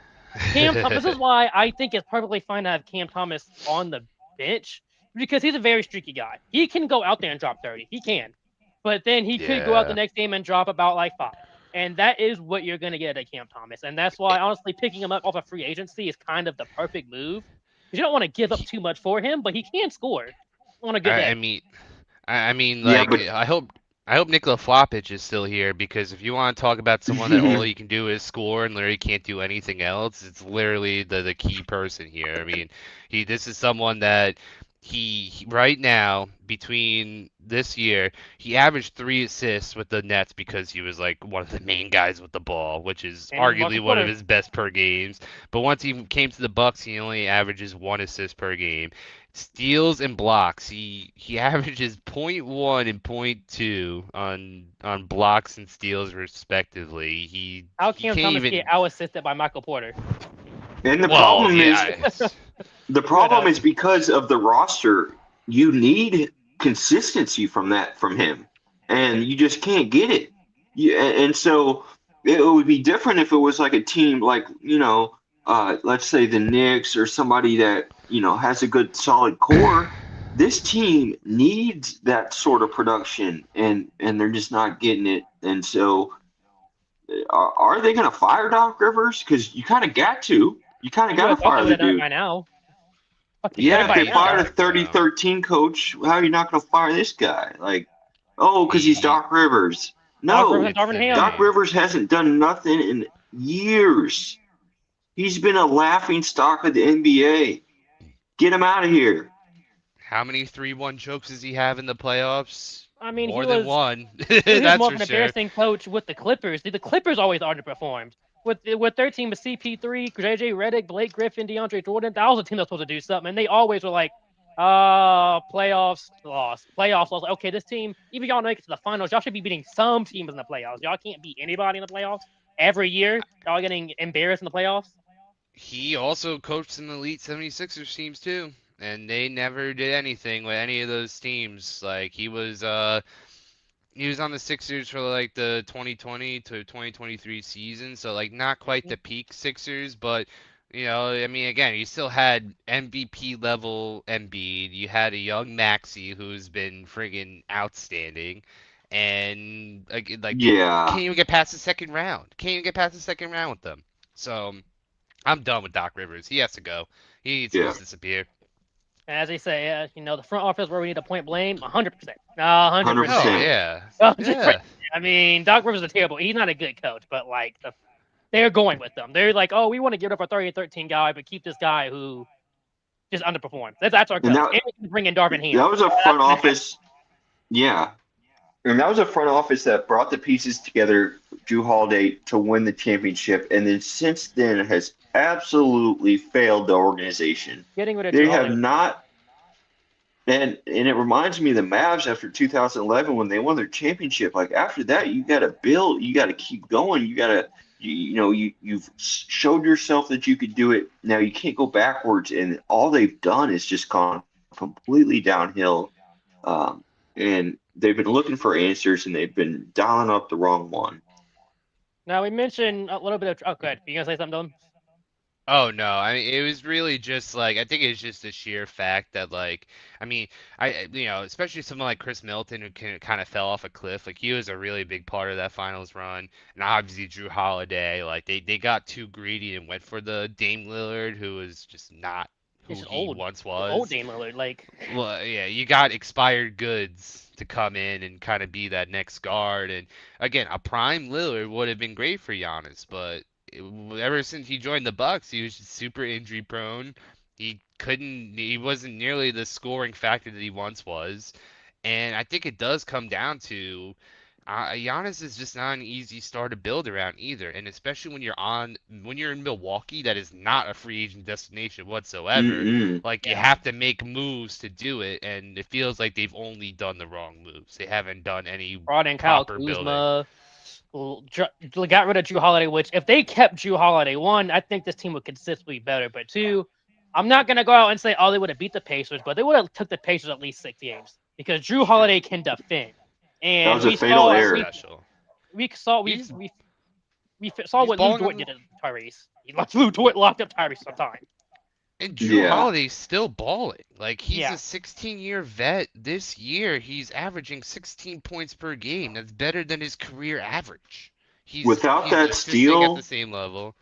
this is why I think it's perfectly fine to have Cam Thomas on the bench because he's a very streaky guy. He can go out there and drop 30. He can. But then he could go out the yeah. next game and drop about like 5. And that is what you're going to get at Cam Thomas. And that's why, honestly, picking him up off of free agency is kind of the perfect move. Because you don't want to give up He, too much for him, but he can score on a good I day. mean, I mean, yeah, like, but I hope Nikola Flopic is still here because if you want to talk about someone that all he can do is score and literally can't do anything else, it's literally the key person here. I mean, this is someone that right now between this year he averaged 3 assists with the Nets because he was like one of the main guys with the ball, which is And in Marcus arguably one of Porter. his best per games. But once he came to the Bucks, he only averages 1 assist per game. Steals and blocks. He averages point 0.1 and point 0.2 on blocks and steals respectively. How He Cam can't Thomas get even. out assisted by Michael Porter? and Well, yeah. the Good problem is because of the roster. You need consistency from him, and you just can't get it. And so it would be different if it was like a team like let's say the Knicks or somebody that has a good solid core. This team needs that sort of production, and they're just not getting it. And so, are they going to fire Doc Rivers? Because you kind of got to. You kind of You would got to have thought they fire would the have done it dude. by now. Fuck, they got Yeah, him if by they You now. fired a got 30 to. 13 coach, how are you not going to fire this guy? Like, oh, because he's He, Doc Rivers. Doc Rivers and No, it's Darvin the Ham. Doc name. Rivers hasn't done nothing in years. He's been a laughing stock of the NBA. Get him out of here. How many 3-1 chokes does he have in the playoffs? I mean, More than one. he was That's more of for an sure. embarrassing coach with the Clippers. The Clippers always underperformed. With their team of CP3, JJ Redick, Blake Griffin, DeAndre Jordan, that was a team that's supposed to do something, and they always were like, playoffs lost, playoffs lost. Okay, this team, even y'all make it to the finals, y'all should be beating some teams in the playoffs. Y'all can't beat anybody in the playoffs every year. Y'all getting embarrassed in the playoffs. He also coached some elite 76ers teams too, and they never did anything with any of those teams. Like he was on the Sixers for like the 2020 to 2023 season, so like not quite Mhm. the peak Sixers, but I mean, again, you still had MVP level Embiid. You had a young Maxi who's been friggin' outstanding, and like Yeah, can't even get past the second round. Can't even get past the second round with them. So I'm done with Doc Rivers. He has to go. He needs to yeah, just disappear. As they say, the front office where we need to point blame, 100%, 100%. Oh 100%. yeah, 100%. yeah. I mean, Doc Rivers is a terrible. He's not a good coach, but like they're going with them. They're like, oh, we want to get up our 30 and 13 guy, but keep this guy who just underperforms. That's our And coach. And we can bring in Darvin Ham. that was a That's front gonna happen. office. Yeah, and that was a front office that brought the pieces together, Drew Holiday, to win the championship, and then since then has absolutely failed the organization. Getting rid of They Drew have Holiday was not, and it reminds me of the Mavs after 2011 when they won their championship. Like after that, you got to build, you got to keep going, you got to, you've showed yourself that you could do it. Now you can't go backwards, and all they've done is just gone completely downhill. And they've been looking for answers, and they've been dialing up the wrong one. now we mentioned a little bit of. Oh, good. You gonna say something, Dylan? Oh no, I mean it was really just like I think it's just the sheer fact that like I mean especially someone like Chris Middleton who kind of fell off a cliff, like he was a really big part of that finals run, and obviously Drew Holiday, like they got too greedy and went for the Dame Lillard who was just not It's who just he old, once old was. Dame Lillard. Like, Well, yeah, you got expired goods to come in and kind of be that next guard. And again, a prime Lillard would have been great for Giannis, but ever since he joined the Bucks, he was just super injury prone. He wasn't nearly the scoring factor that he once was. And I think it does come down to Giannis is just not an easy star to build around either, and especially when you're in Milwaukee, that is not a free agent destination whatsoever. Mm-mm. Like you yeah, have to make moves to do it, and it feels like they've only done the wrong moves. They haven't done any brought in Kyle proper building. Kuzma, got rid of Drew Holiday. Which, if they kept Drew Holiday, one, I think this team would consistently be better. But two, I'm not gonna go out and say, oh, they would have beat the Pacers, but they would have took the Pacers at least 6 games because Drew Sure, Holiday can defend, That and was a fatal he's error. special. we saw He's we saw he's what Lou balling Dort on. did to Tyrese. Lou Dort locked up Tyrese sometime. And Drew Yeah. Holiday's still balling. Like he's Yeah, a 16-year vet. This year he's averaging 16 points per game. That's better than his career average. Without He's that assisting at the steal, same level.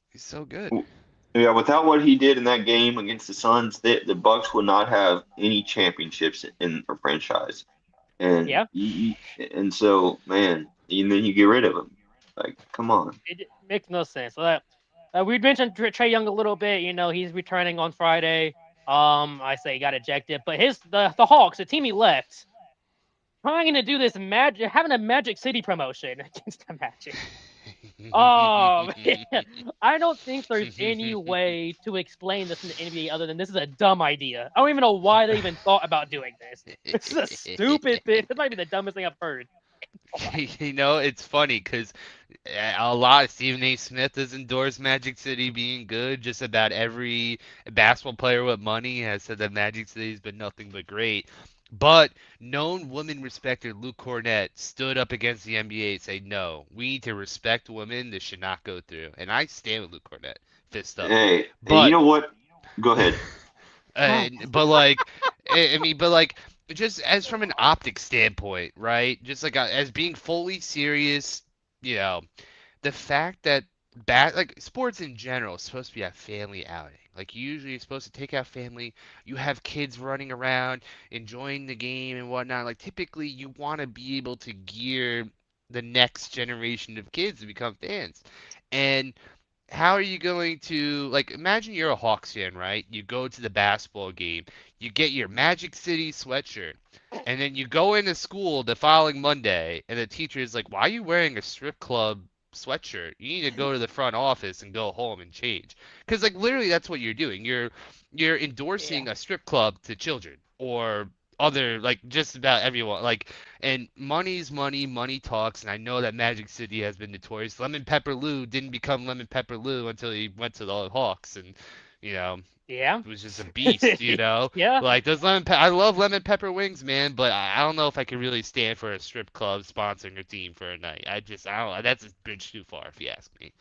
He's so good. w- yeah, without what he did in that game against the Suns, the Bucks would not have any championships in a franchise. And yeah. and so, man, and then you get rid of him. Like, come on. It makes no sense. So that we mentioned Trey Young a little bit. He's returning on Friday. I say he got ejected, but the Hawks, the team he left, trying to do this magic, having a Magic City promotion against the Magic. Oh man, I don't think there's any way to explain this in the NBA other than this is a dumb idea. I don't even know why they even thought about doing this. This is a stupid thing. This might be the dumbest thing I've heard. It's funny because a lot. Stephen A. Smith has endorsed Magic City being good. Just about every basketball player with money has said that Magic City has been nothing but great. But known women respecter Luke Cornett stood up against the NBA and said, "No, we need to respect women. This should not go through." And I stand with Luke Cornett, fist up. Hey, you But know what? Go ahead. but like, I mean, but like, just as from an optic standpoint, right? Just like as being fully serious, you know, the fact that like sports in general is supposed to be a family outing. Like usually you're supposed to take out family, you have kids running around, enjoying the game and whatnot. Like typically you want to be able to gear the next generation of kids to become fans. And how are you going to like imagine you're a Hawks fan, right? You go to the basketball game, you get your Magic City sweatshirt, and then you go into school the following Monday, and the teacher is like, "Why are you wearing a strip club sweatshirt? You need to go to the front office and go home and change." Because like literally that's what you're doing. You're Yeah, endorsing a strip club to children or other like just about everyone like and money's money, money talks, and I know that Magic City has been notorious. Lemon Pepper Lou didn't become Lemon Pepper Lou until he went to the Hawks, and you know, yeah, was just a beast. yeah, Like those I love lemon pepper wings, man, but I don't know if I could really stand for a strip club sponsoring a team for a night. I don't. That's a bridge too far, if you ask me.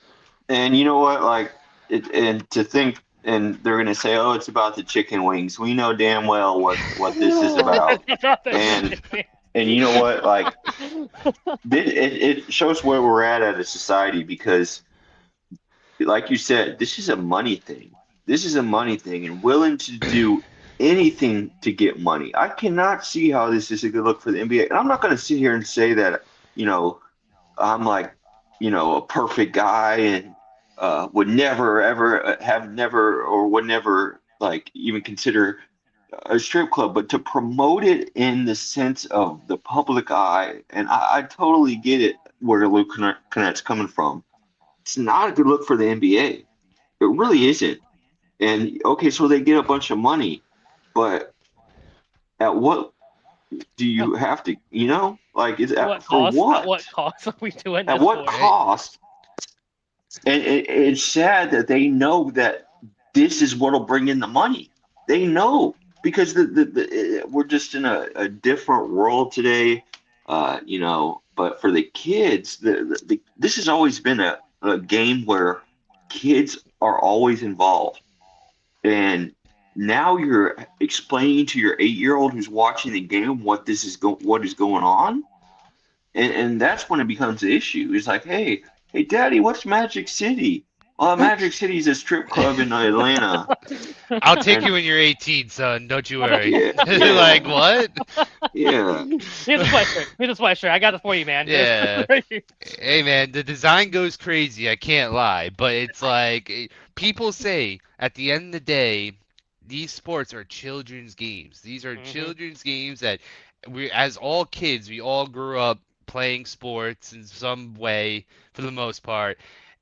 And you know what? Like, and to think, and they're gonna say, "Oh, it's about the chicken wings." We know damn well what this is about. Not the And chicken wing. and you know what? Like, it shows where we're at a society because, like you said, this is a money thing. This is a money thing, and willing to do anything to get money. I cannot see how this is a good look for the NBA. And I'm not going to sit here and say that, you know, I'm like, a perfect guy and would never ever have never or would never like even consider a strip club, but to promote it in the sense of the public eye, and I totally get it where Luke Cornett's coming from. It's not a good look for the NBA. It really isn't. And okay, so they get a bunch of money, but at what do At you have to, like is what for cost? At what? what cost are we doing At this what for? Hey, cost? And it's sad that they know that this is what'll bring in the money. They know because we're just in a different world today, But for the kids, this has always been a game where kids are always involved. And now you're explaining to your 8-year-old who's watching the game what is going on, and that's when it becomes an issue. It's like, hey, Daddy, what's Magic City? Magic City is a strip club in Atlanta, I'll take and you when you're 18, son. Don't you worry. yeah, Like yeah, what? yeah, Here's a sweatshirt. Here's a sweatshirt. I got it for you, man. Here's Yeah. right here. Hey man, the design goes crazy. I can't lie, but it's like people say at the end of the day, these sports are children's games. These are Hmm. children's games that we, as all kids, we all grew up playing sports in some way for the most part,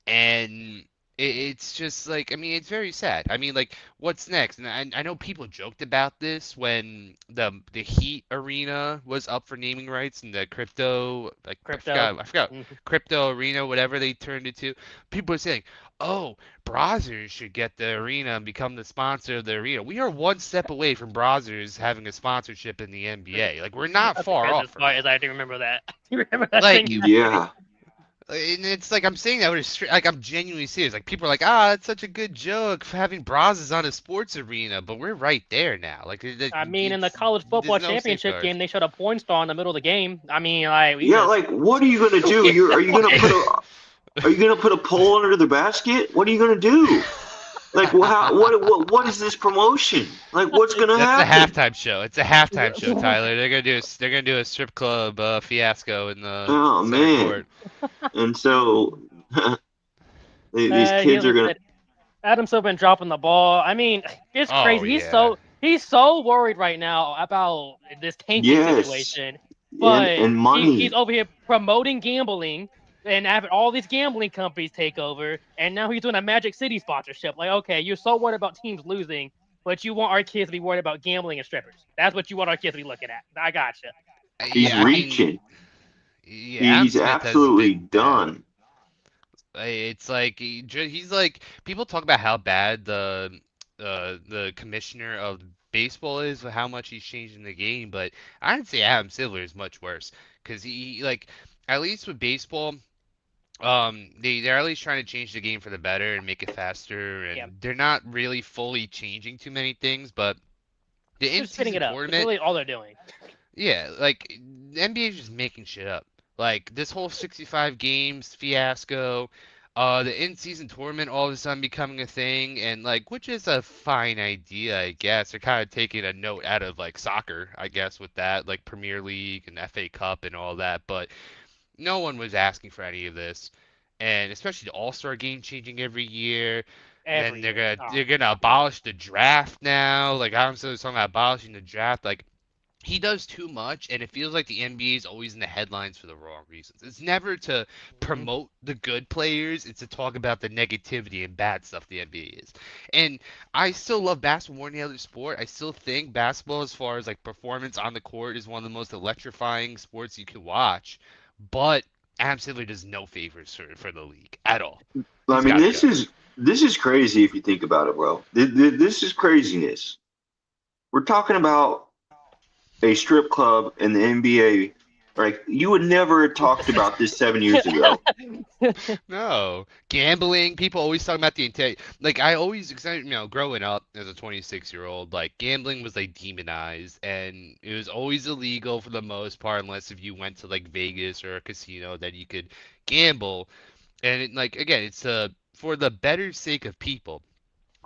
and it's just like, I mean, it's very sad. I mean, like, what's next? And I know people joked about this when the Heat arena was up for naming rights and the crypto, like, Crypto. I forgot Hmm. crypto arena, whatever they turned it to. People are saying, oh, Brazzers should get the arena and become the sponsor of the arena. We are one step away from Brazzers having a sponsorship in the NBA. Like, we're not That's the far off craziest from part it. is I do remember that. You remember that thing Like, happening? yeah. and it's like I'm saying that with like I'm genuinely serious. Like people are like, ah, it's such a good joke for having brazos on a sports arena, but we're right there now. Like I mean, in the it's college there's football no championship safeguards. game, they showed a porn star in the middle of the game. I mean, like we Yeah, just like what are you gonna do? Are you gonna put a pole under the basket? What are you gonna do? Like what is this promotion? Like what's gonna That's the happen? halftime show. It's a halftime show, Tyler. They're gonna do a strip club fiasco in the Oh center man. court. And so these he kids are like gonna said, Adam Silver been dropping the ball. I mean, it's Oh crazy. yeah. He's so worried right now about this tanking yes. situation, And but and he's money. over here promoting gambling and having all these gambling companies take over, and now he's doing a Magic City sponsorship. Like, okay, you're so worried about teams losing, but you want our kids to be worried about gambling and strippers. That's what you want our kids to be looking at. I gotcha. He's Yeah, I mean, reaching. yeah, Adam He's Smith has absolutely been bad. done. It's like he's like people talk about how bad the commissioner of baseball is, how much he's changing the game, but I'd say Adam Silver is much worse because like at least with baseball, they're at least trying to change the game for the better and make it faster, Yeah, and they're not really fully changing too many things, but the they're spinning in-season it up. It's tournament. really all they're doing. Yeah, like the NBA is just making shit up. Like this whole 65 games fiasco, the in-season tournament all of a sudden becoming a thing, and like which is a fine idea, I guess. They're kind of taking a note out of like soccer, I guess, with that, like Premier League and FA Cup and all that. But no one was asking for any of this, and especially the All-Star game changing every year. Then Every year. Oh they're my gonna god. abolish the draft now. Like I'm still talking about abolishing the draft, like he does too much, and it feels like the NBA is always in the headlines for the wrong reasons. It's never to Hmm. promote the good players, it's to talk about the negativity and bad stuff the NBA is. And I still love basketball more than any other sport. I still think basketball, as far as like performance on the court, is one of the most electrifying sports you can watch. But Adam Silver does no favors for the league at all. I He's mean, got to go. this is crazy if you think about it, bro. This is craziness. We're talking about a strip club in the NBA. Like you would never have talked about this 7 years ago. No, gambling. People always talk about the intent. Like I always, 'cause growing up as a 26-year-old, like gambling was like demonized, and it was always illegal for the most part, unless if you went to like Vegas or a casino that you could gamble. And like again, it's for the better sake of people.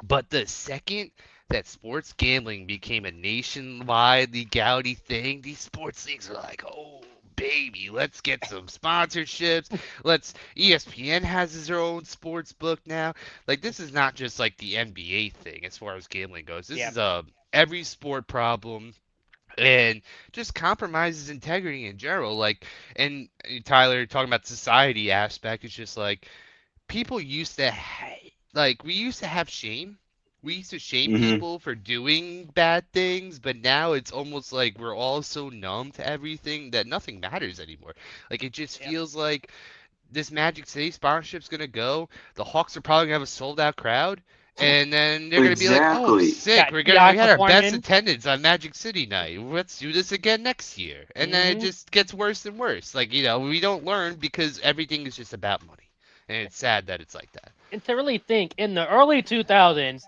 But the second that sports gambling became a nationwide legality thing, these sports leagues are like, oh, baby, let's get some sponsorships. Let's ESPN has their own sports book now. Like this is not just like the NBA thing as far as gambling goes. This Yeah, is a every sport problem and just compromises integrity in general. Like and Tyler talking about the society aspect, it's just like people used to like we used to have shame. We used to shame Hmm. people for doing bad things, but now it's almost like we're all so numb to everything that nothing matters anymore. Like it just yeah. feels like this Magic City sponsorship's gonna go. The Hawks are probably gonna have a sold out crowd, and then they're gonna be like, "Oh, Exactly. sick! Got Ti We had our best performing. attendance on Magic City night. Let's do this again next year." And then it Hmm. just gets worse and worse. Like we don't learn because everything is just about money, and it's sad that it's like that. And to really think, in the early 2000s,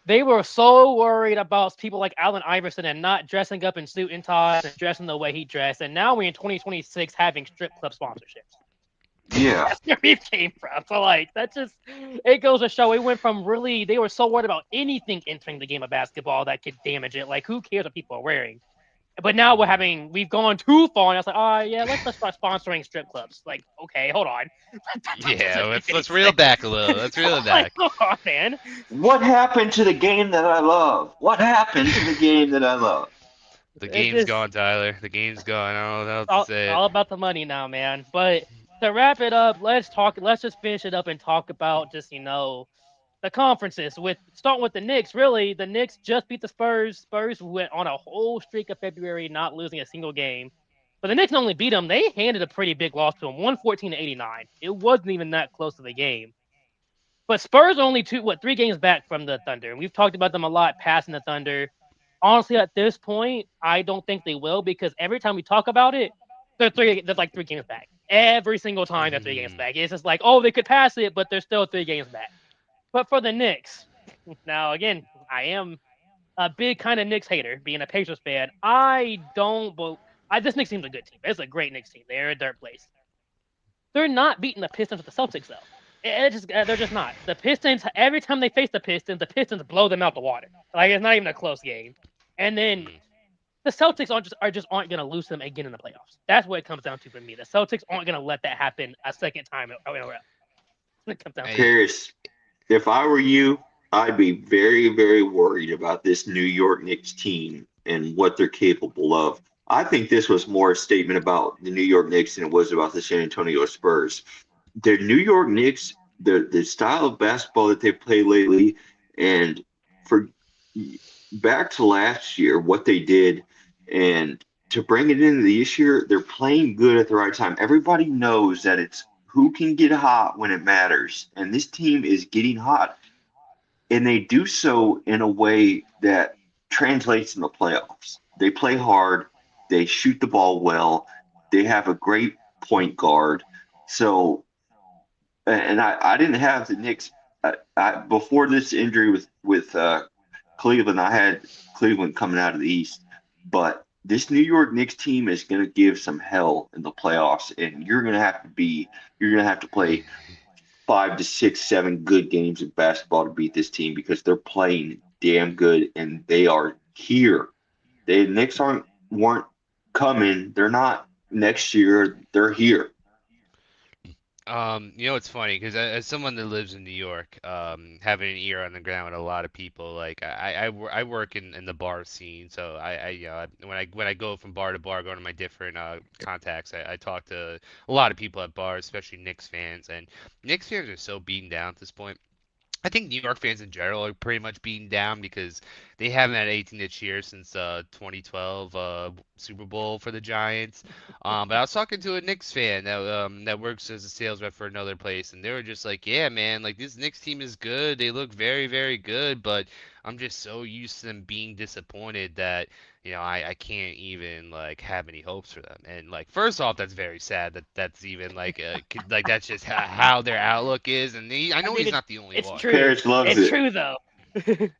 they were so worried about people like Allen Iverson and not dressing up in suit and ties and dressing the way he dressed. And now we're in 2026 having strip club sponsorships. Yeah. That's where we came from. So like that just it goes to show it went from really they were so worried about anything entering the game of basketball that could damage it. Like who cares what people are wearing? But now we've gone too far, and I was like, oh yeah, let's start sponsoring strip clubs. Like, okay, hold on, that Yeah, doesn't make any let's reel it sense. back a little. Let's reel it Like, back. come on, man. What happened to the game that I love? What happened to the game that I love? The It game's just gone, Tyler. The game's gone. I don't know how else to it's say it. all about the money now, man. But to wrap it up, let's talk. Let's just finish it up and talk about just the conferences. With starting with the Knicks. Really, the Knicks just beat the Spurs. Spurs went on a whole streak of February, not losing a single game. But the Knicks not only beat them, they handed a pretty big loss to them, 114-89. It wasn't even that close of a game. But Spurs are only 3 games back from the Thunder. And we've talked about them a lot passing the Thunder. Honestly, at this point, I don't think they will because every time we talk about it, they're like 3 games back. Every single time they're 3 games Mhm. back. It's just like, oh, they could pass it, but they're still 3 games back. But for the Knicks, now again, I am a big kind of Knicks hater, being a Pacers fan. I don't, but this Knicks team's a good team. It's a great Knicks team. They're a dirt place. They're not beating the Pistons with the Celtics though. They're just not. The Pistons every time they face the Pistons blow them out the water. Like it's not even a close game. And then Mhm. the Celtics aren't gonna lose them again in the playoffs. That's what it comes down to for me. The Celtics aren't gonna let that happen a second time in a row. It comes down to. I Paris, if I were you, I'd be very, very worried about this New York Knicks team and what they're capable of. I think this was more a statement about the New York Knicks than it was about the San Antonio Spurs. The New York Knicks, the style of basketball that they play lately, and for back to last year, what they did, and to bring it into this year, they're playing good at the right time. Everybody knows that it's who can get hot when it matters, and this team is getting hot, and they do so in a way that translates in the playoffs. They play hard, they shoot the ball well, they have a great point guard. So and I didn't have the Knicks. Before this injury with Cleveland, I had Cleveland coming out of the East, but this New York Knicks team is going to give some hell in the playoffs, and you're going to have to play 5 to 6, 7 good games of basketball to beat this team because they're playing damn good and they are here. The Knicks aren't weren't coming. They're not next year. They're here. It's funny because as someone that lives in New York, having an ear on the ground with a lot of people, like I work in the bar scene, so when I go from bar to bar, going to my different contacts, I talk to a lot of people at bars, especially Knicks fans, and Knicks fans are so beaten down at this point. I think New York fans in general are pretty much beaten down because they haven't had 18 this year since 2012 Super Bowl for the Giants. But I was talking to a Knicks fan that works as a sales rep for another place, and they were just like, "Yeah, man, like this Knicks team is good. They look very, very good, but I'm just so used to them being disappointed that." I can't even like have any hopes for them. And like first off, that's very sad that that's even like like that's just how their outlook is. And I I know mean, he's not the only it's one. true. Paris loves It's it. true though.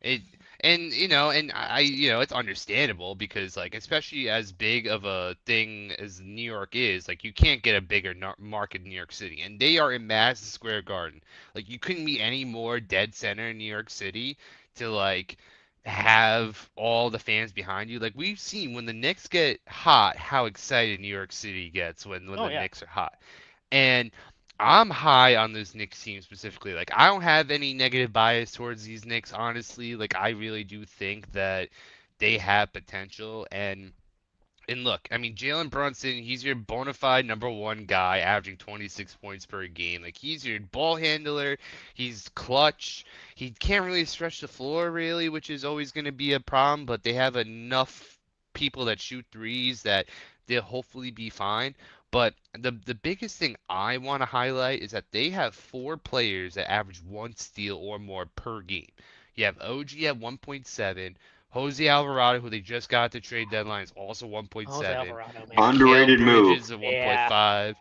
It and it's understandable because like especially as big of a thing as New York is, like you can't get a bigger market in New York City, and they are in Madison Square Garden. Like you couldn't be any more dead center in New York City to like have all the fans behind you. Like we've seen when the Knicks get hot, how excited New York City gets when Oh the yeah. Knicks are hot. And I'm high on this Knicks team specifically. Like I don't have any negative bias towards these Knicks, honestly. Like I really do think that they have potential and look, I mean Jalen Brunson, he's your bona fide number one guy, averaging 26 points per game. Like he's your ball handler, he's clutch. He can't really stretch the floor really, which is always going to be a problem. But they have enough people that shoot threes that they'll hopefully be fine. But the biggest thing I want to highlight is that they have four players that average one steal or more per game. You have OG at 1.7. Jose Alvarado, who they just got at the trade deadline, is also Jose 1.7. Alvarado, man. Mikal Underrated move. Bridges at Yeah. 1.5.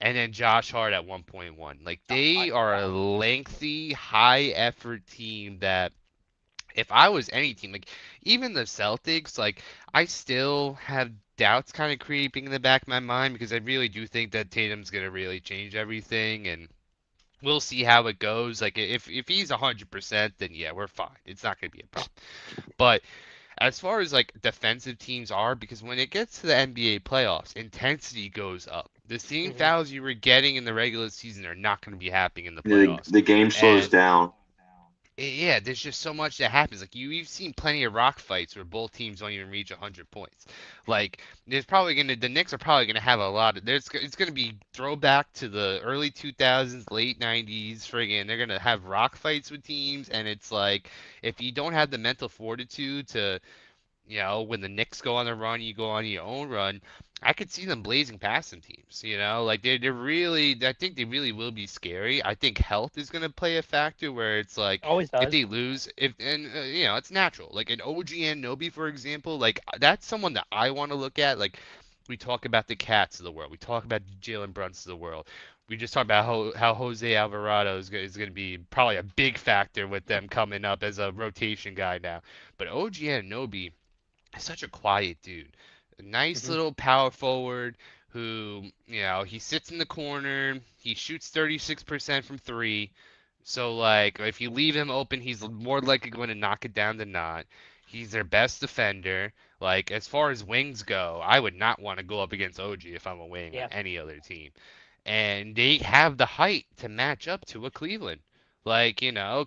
and then Josh Hart at 1.1. Like they are a lengthy, high effort team that if I was any team, like even the Celtics, like I still have doubts kind of creeping in the back of my mind because I really do think that Tatum's gonna really change everything, and we'll see how it goes. Like if he's 100%, then yeah, we're fine. It's not gonna be a problem. But as far as like defensive teams are, because when it gets to the NBA playoffs, intensity goes up. The same Hmm. fouls you were getting in the regular season are not going to be happening in the The playoffs. the game slows And down. yeah, there's just so much that happens. Like you've seen plenty of rock fights where both teams don't even reach 100 points. Like there's probably gonna the Knicks are probably gonna have a lot of there's it's gonna be throwback to the early 2000s, late 90s. Friggin', they're gonna have rock fights with teams, and it's like if you don't have the mental fortitude to when the Knicks go on a run, you go on your own run. I could see them blazing past some teams. Like they're really. I think they really will be scary. I think health is going to play a factor where it's like Always if does. they lose, if and it's natural. Like an OG Anunoby, for example, like that's someone that I want to look at. Like we talk about the Cats of the world, we talk about Jalen Brunson of the world. We just talked about how Jose Alvarado is going to be probably a big factor with them coming up as a rotation guy now. But OG Anunoby such a quiet dude. A nice Hmm. little power forward who, he sits in the corner. He shoots 36% from three. So, like, if you leave him open, he's more likely going to knock it down than not. He's their best defender. Like, as far as wings go, I would not want to go up against OG if I'm a wing on Yeah. any other team. And they have the height to match up to a Cleveland. Like,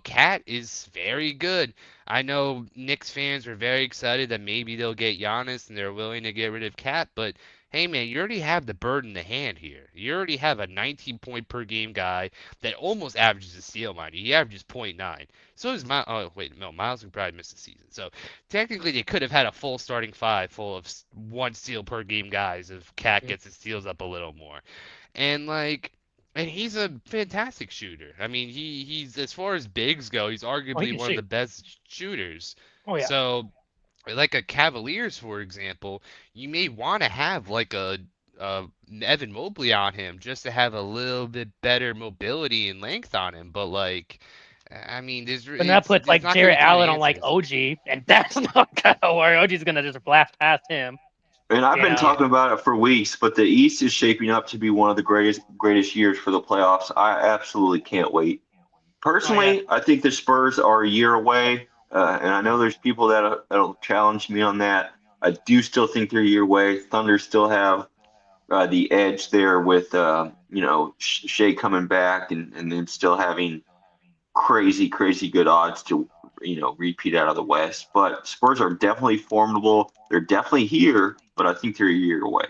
Cat is very good. I know Knicks fans were very excited that maybe they'll get Giannis and they're willing to get rid of Cat, but hey man, you already have the bird in the hand here. You already have a 19 point per game guy that almost averages a steal, mind you. He averages point 0.9. So is Miles. Oh wait, no, Miles would probably miss the season. So technically, they could have had a full starting five full of one steal per game guys if Cat Hmm. gets his steals up a little more. And like, and he's a fantastic shooter. I mean, he's as far as bigs go, he's Oh, he arguably can one of the shoot. best shooters. Oh yeah. So, like a Cavaliers, for example, you may want to have like a Evan Mobley on him just to have a little bit better mobility and length on him. But like, I mean, But that puts there's like not going Jared to be ton of Allen on like answers. OG, and that's not gonna work. OG's gonna just blast past him. And I've You been know. Yeah. talking about it for weeks, but the East is shaping up to be one of the greatest years for the playoffs. I absolutely can't wait. Oh yeah. Personally, I think the Spurs are a year away, and I know there's people that'll challenge me on that. I do still think they're a year away. Thunder still have the edge there with Shea coming back and then still having crazy good odds to repeat out of the West. But Spurs are definitely formidable. They're definitely here, but I think they're a year away.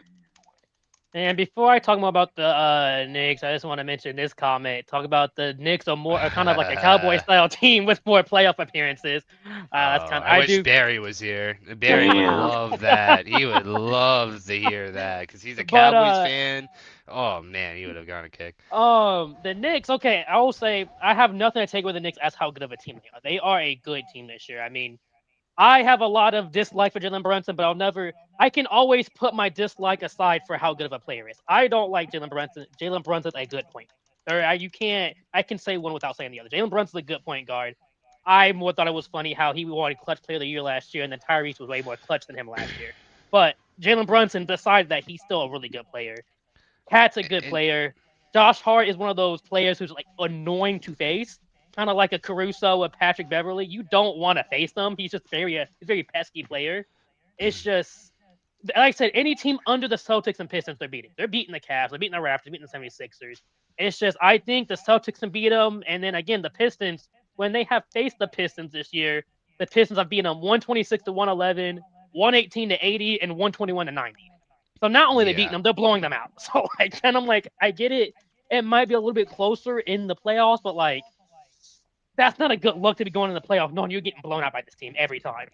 And before I talk more about the Knicks, I just want to mention this comment. Talk about the Knicks are kind of like a Cowboy style team with more playoff appearances. That's Oh, kind. I I wish do. Barry was here. Barry would Damn. love that. He would love to hear that because he's a But Cowboys fan. Oh man, he would have gone a kick. the Knicks. Okay, I will say I have nothing to take with the Knicks as how good of a team they are. They are a good team this year. I mean, I have a lot of dislike for Jalen Brunson, but I'll never. I can always put my dislike aside for how good of a player is. I don't like Jalen Brunson. Jalen Brunson's a good point. You can't. I can say one without saying the other. Jalen Brunson's a good point guard. I more thought it was funny how he won clutch player of the year last year, and then Tyrese was way more clutch than him last year. But Jalen Brunson, besides that, he's still a really good player. Cat's a good And player. Josh Hart is one of those players who's like annoying to face, kind of like a Caruso or Patrick Beverly. You don't want to face him. He's just he's very pesky player. It's just like I said, any team under the Celtics and Pistons, they're beating. They're beating the Cavs, they're beating the Raptors, they're beating the 76ers. It's just I think the Celtics can beat them, and then again the Pistons when they have faced the Pistons this year, the Pistons have beaten them 126 to 111, 118 to 80, and 121 to 90. So not only are they beating yeah. them, they're blowing them out. So like, and I'm like, I get it. It might be a little bit closer in the playoffs, but like, that's not a good look to be going in the playoffs knowing you're getting blown out by this team every time.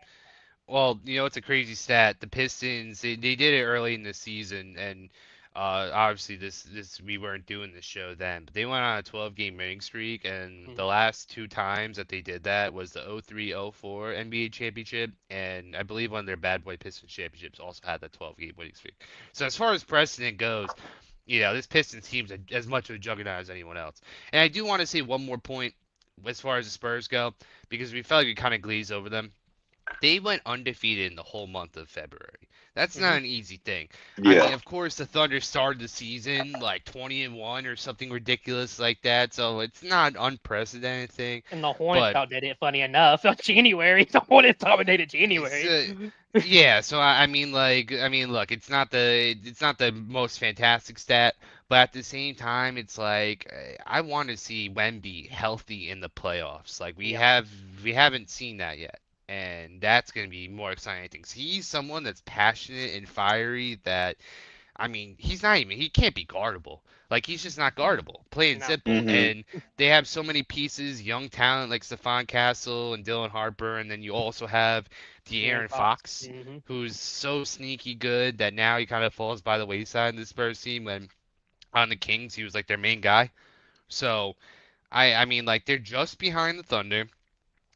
Well, it's a crazy stat. The Pistons, they did it early in the season, and obviously this we weren't doing this show then, but they went on a 12-game winning streak, and Mhm. the last two times that they did that was the 03-04 NBA championship, and I believe one of their Bad Boy Pistons championships also had that 12-game winning streak. So as far as precedent goes, This Pistons team's as much of a juggernaut as anyone else. And I do want to say one more point as far as the Spurs go, because we felt like we kind of glazed over them. They went undefeated in the whole month of February. That's Hmm. not an easy thing. I mean, Yeah. of course, the Thunder started the season like 20-1 or something ridiculous like that, so it's not an unprecedented thing. And the Hornets But outdid it. Funny enough, January, the Hornets dominated it's January. yeah. So I mean, look, it's not the most fantastic stat, but at the same time, it's like I want to see Wemby healthy in the playoffs. Like we Yep. have we haven't seen that yet. And that's going to be more exciting. I think he's someone that's passionate and fiery. That I mean, he can't be guardable. Like he's just not guardable, plain and No. simple. Hmm. And they have so many pieces, young talent like Stephon Castle and Dylan Harper, and then you also have Aaron De'Aaron Fox. Fox, Hmm. who's so sneaky good that now he kind of falls by the wayside in the Spurs team. When on the Kings, he was like their main guy. So I mean, like they're just behind the Thunder.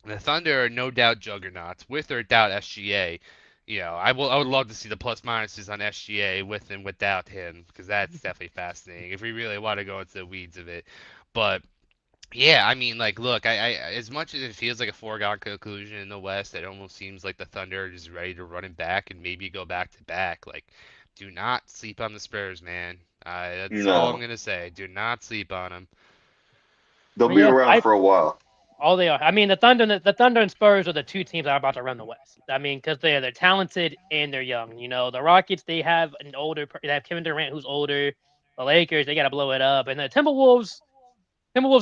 The Thunder are no doubt juggernauts, with or without SGA. I would love to see the plus minuses on SGA with and without him, because that's definitely fascinating. If we really want to go into the weeds of it, but yeah, I mean, like, look, as much as it feels like a foregone conclusion in the West, it almost seems like the Thunder are just ready to run it back and maybe go back to back. Like, do not sleep on the Spurs, man. That's all I'm No, gonna say. Do not sleep on them. they'll But be yeah, around I for a while. all they are. I mean, the Thunder and Spurs are the two teams that are about to run the West. I mean, because they're talented and they're young. The Rockets, they have they have Kevin Durant who's older. The Lakers, they got to blow it up, and the Timberwolves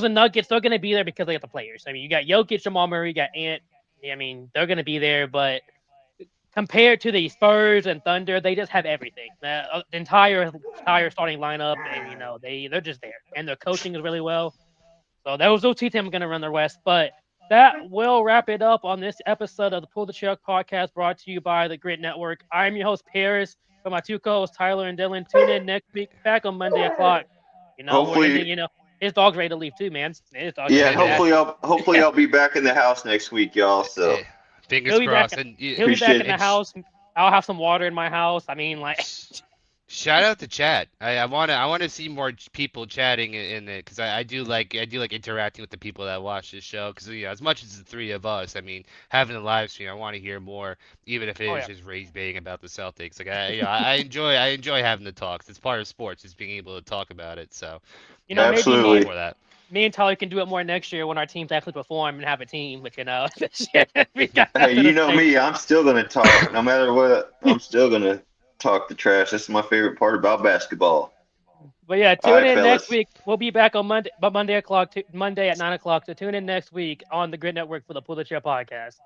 and Nuggets, they're going to be there because they got the players. I mean, you got Jokic, Jamal Murray, you got Ant. I mean, they're going to be there, but compared to the Spurs and Thunder, they just have everything. The entire starting lineup, and they're just there, and their coaching is really well. So those two teams are going to run the West. But that will wrap it up on this episode of the Pull the Chuck podcast, brought to you by the Grit Network. I'm your host Paris. For my two co-hosts Tyler and Dylan, tune in next week, back on Monday o'clock. We're ending. Hopefully, His dog's ready to leave too, man. His dog's yeah. ready to Yeah, go. Hopefully I'll be back in the house next week, y'all. eh, So He'll fingers be back. crossed. And He'll be back in appreciate. the and house. I'll have some water in my house. I mean, like, shout out to chat. I want to see more people chatting in it, because I do like interacting with the people that watch this show, because as much as the three of us, I mean, having a live stream, I want to hear more, even if it oh is yeah, just rage baiting about the Celtics. Like I enjoy having the talks. It's part of sports, just being able to talk about it. So maybe I'm all Absolutely. for that. me and Tyler can do it more next year when our teams actually perform and have a team. But we got that Hey, to you the know stage. me. I'm still gonna talk, no matter what. I'm still gonna talk the trash. That's my favorite part about basketball. But yeah, All tune right, in next fellas. week. We'll be back on Monday, but Monday at 9 o'clock. So tune in next week on the Grid Network for the Pull the Chair podcast.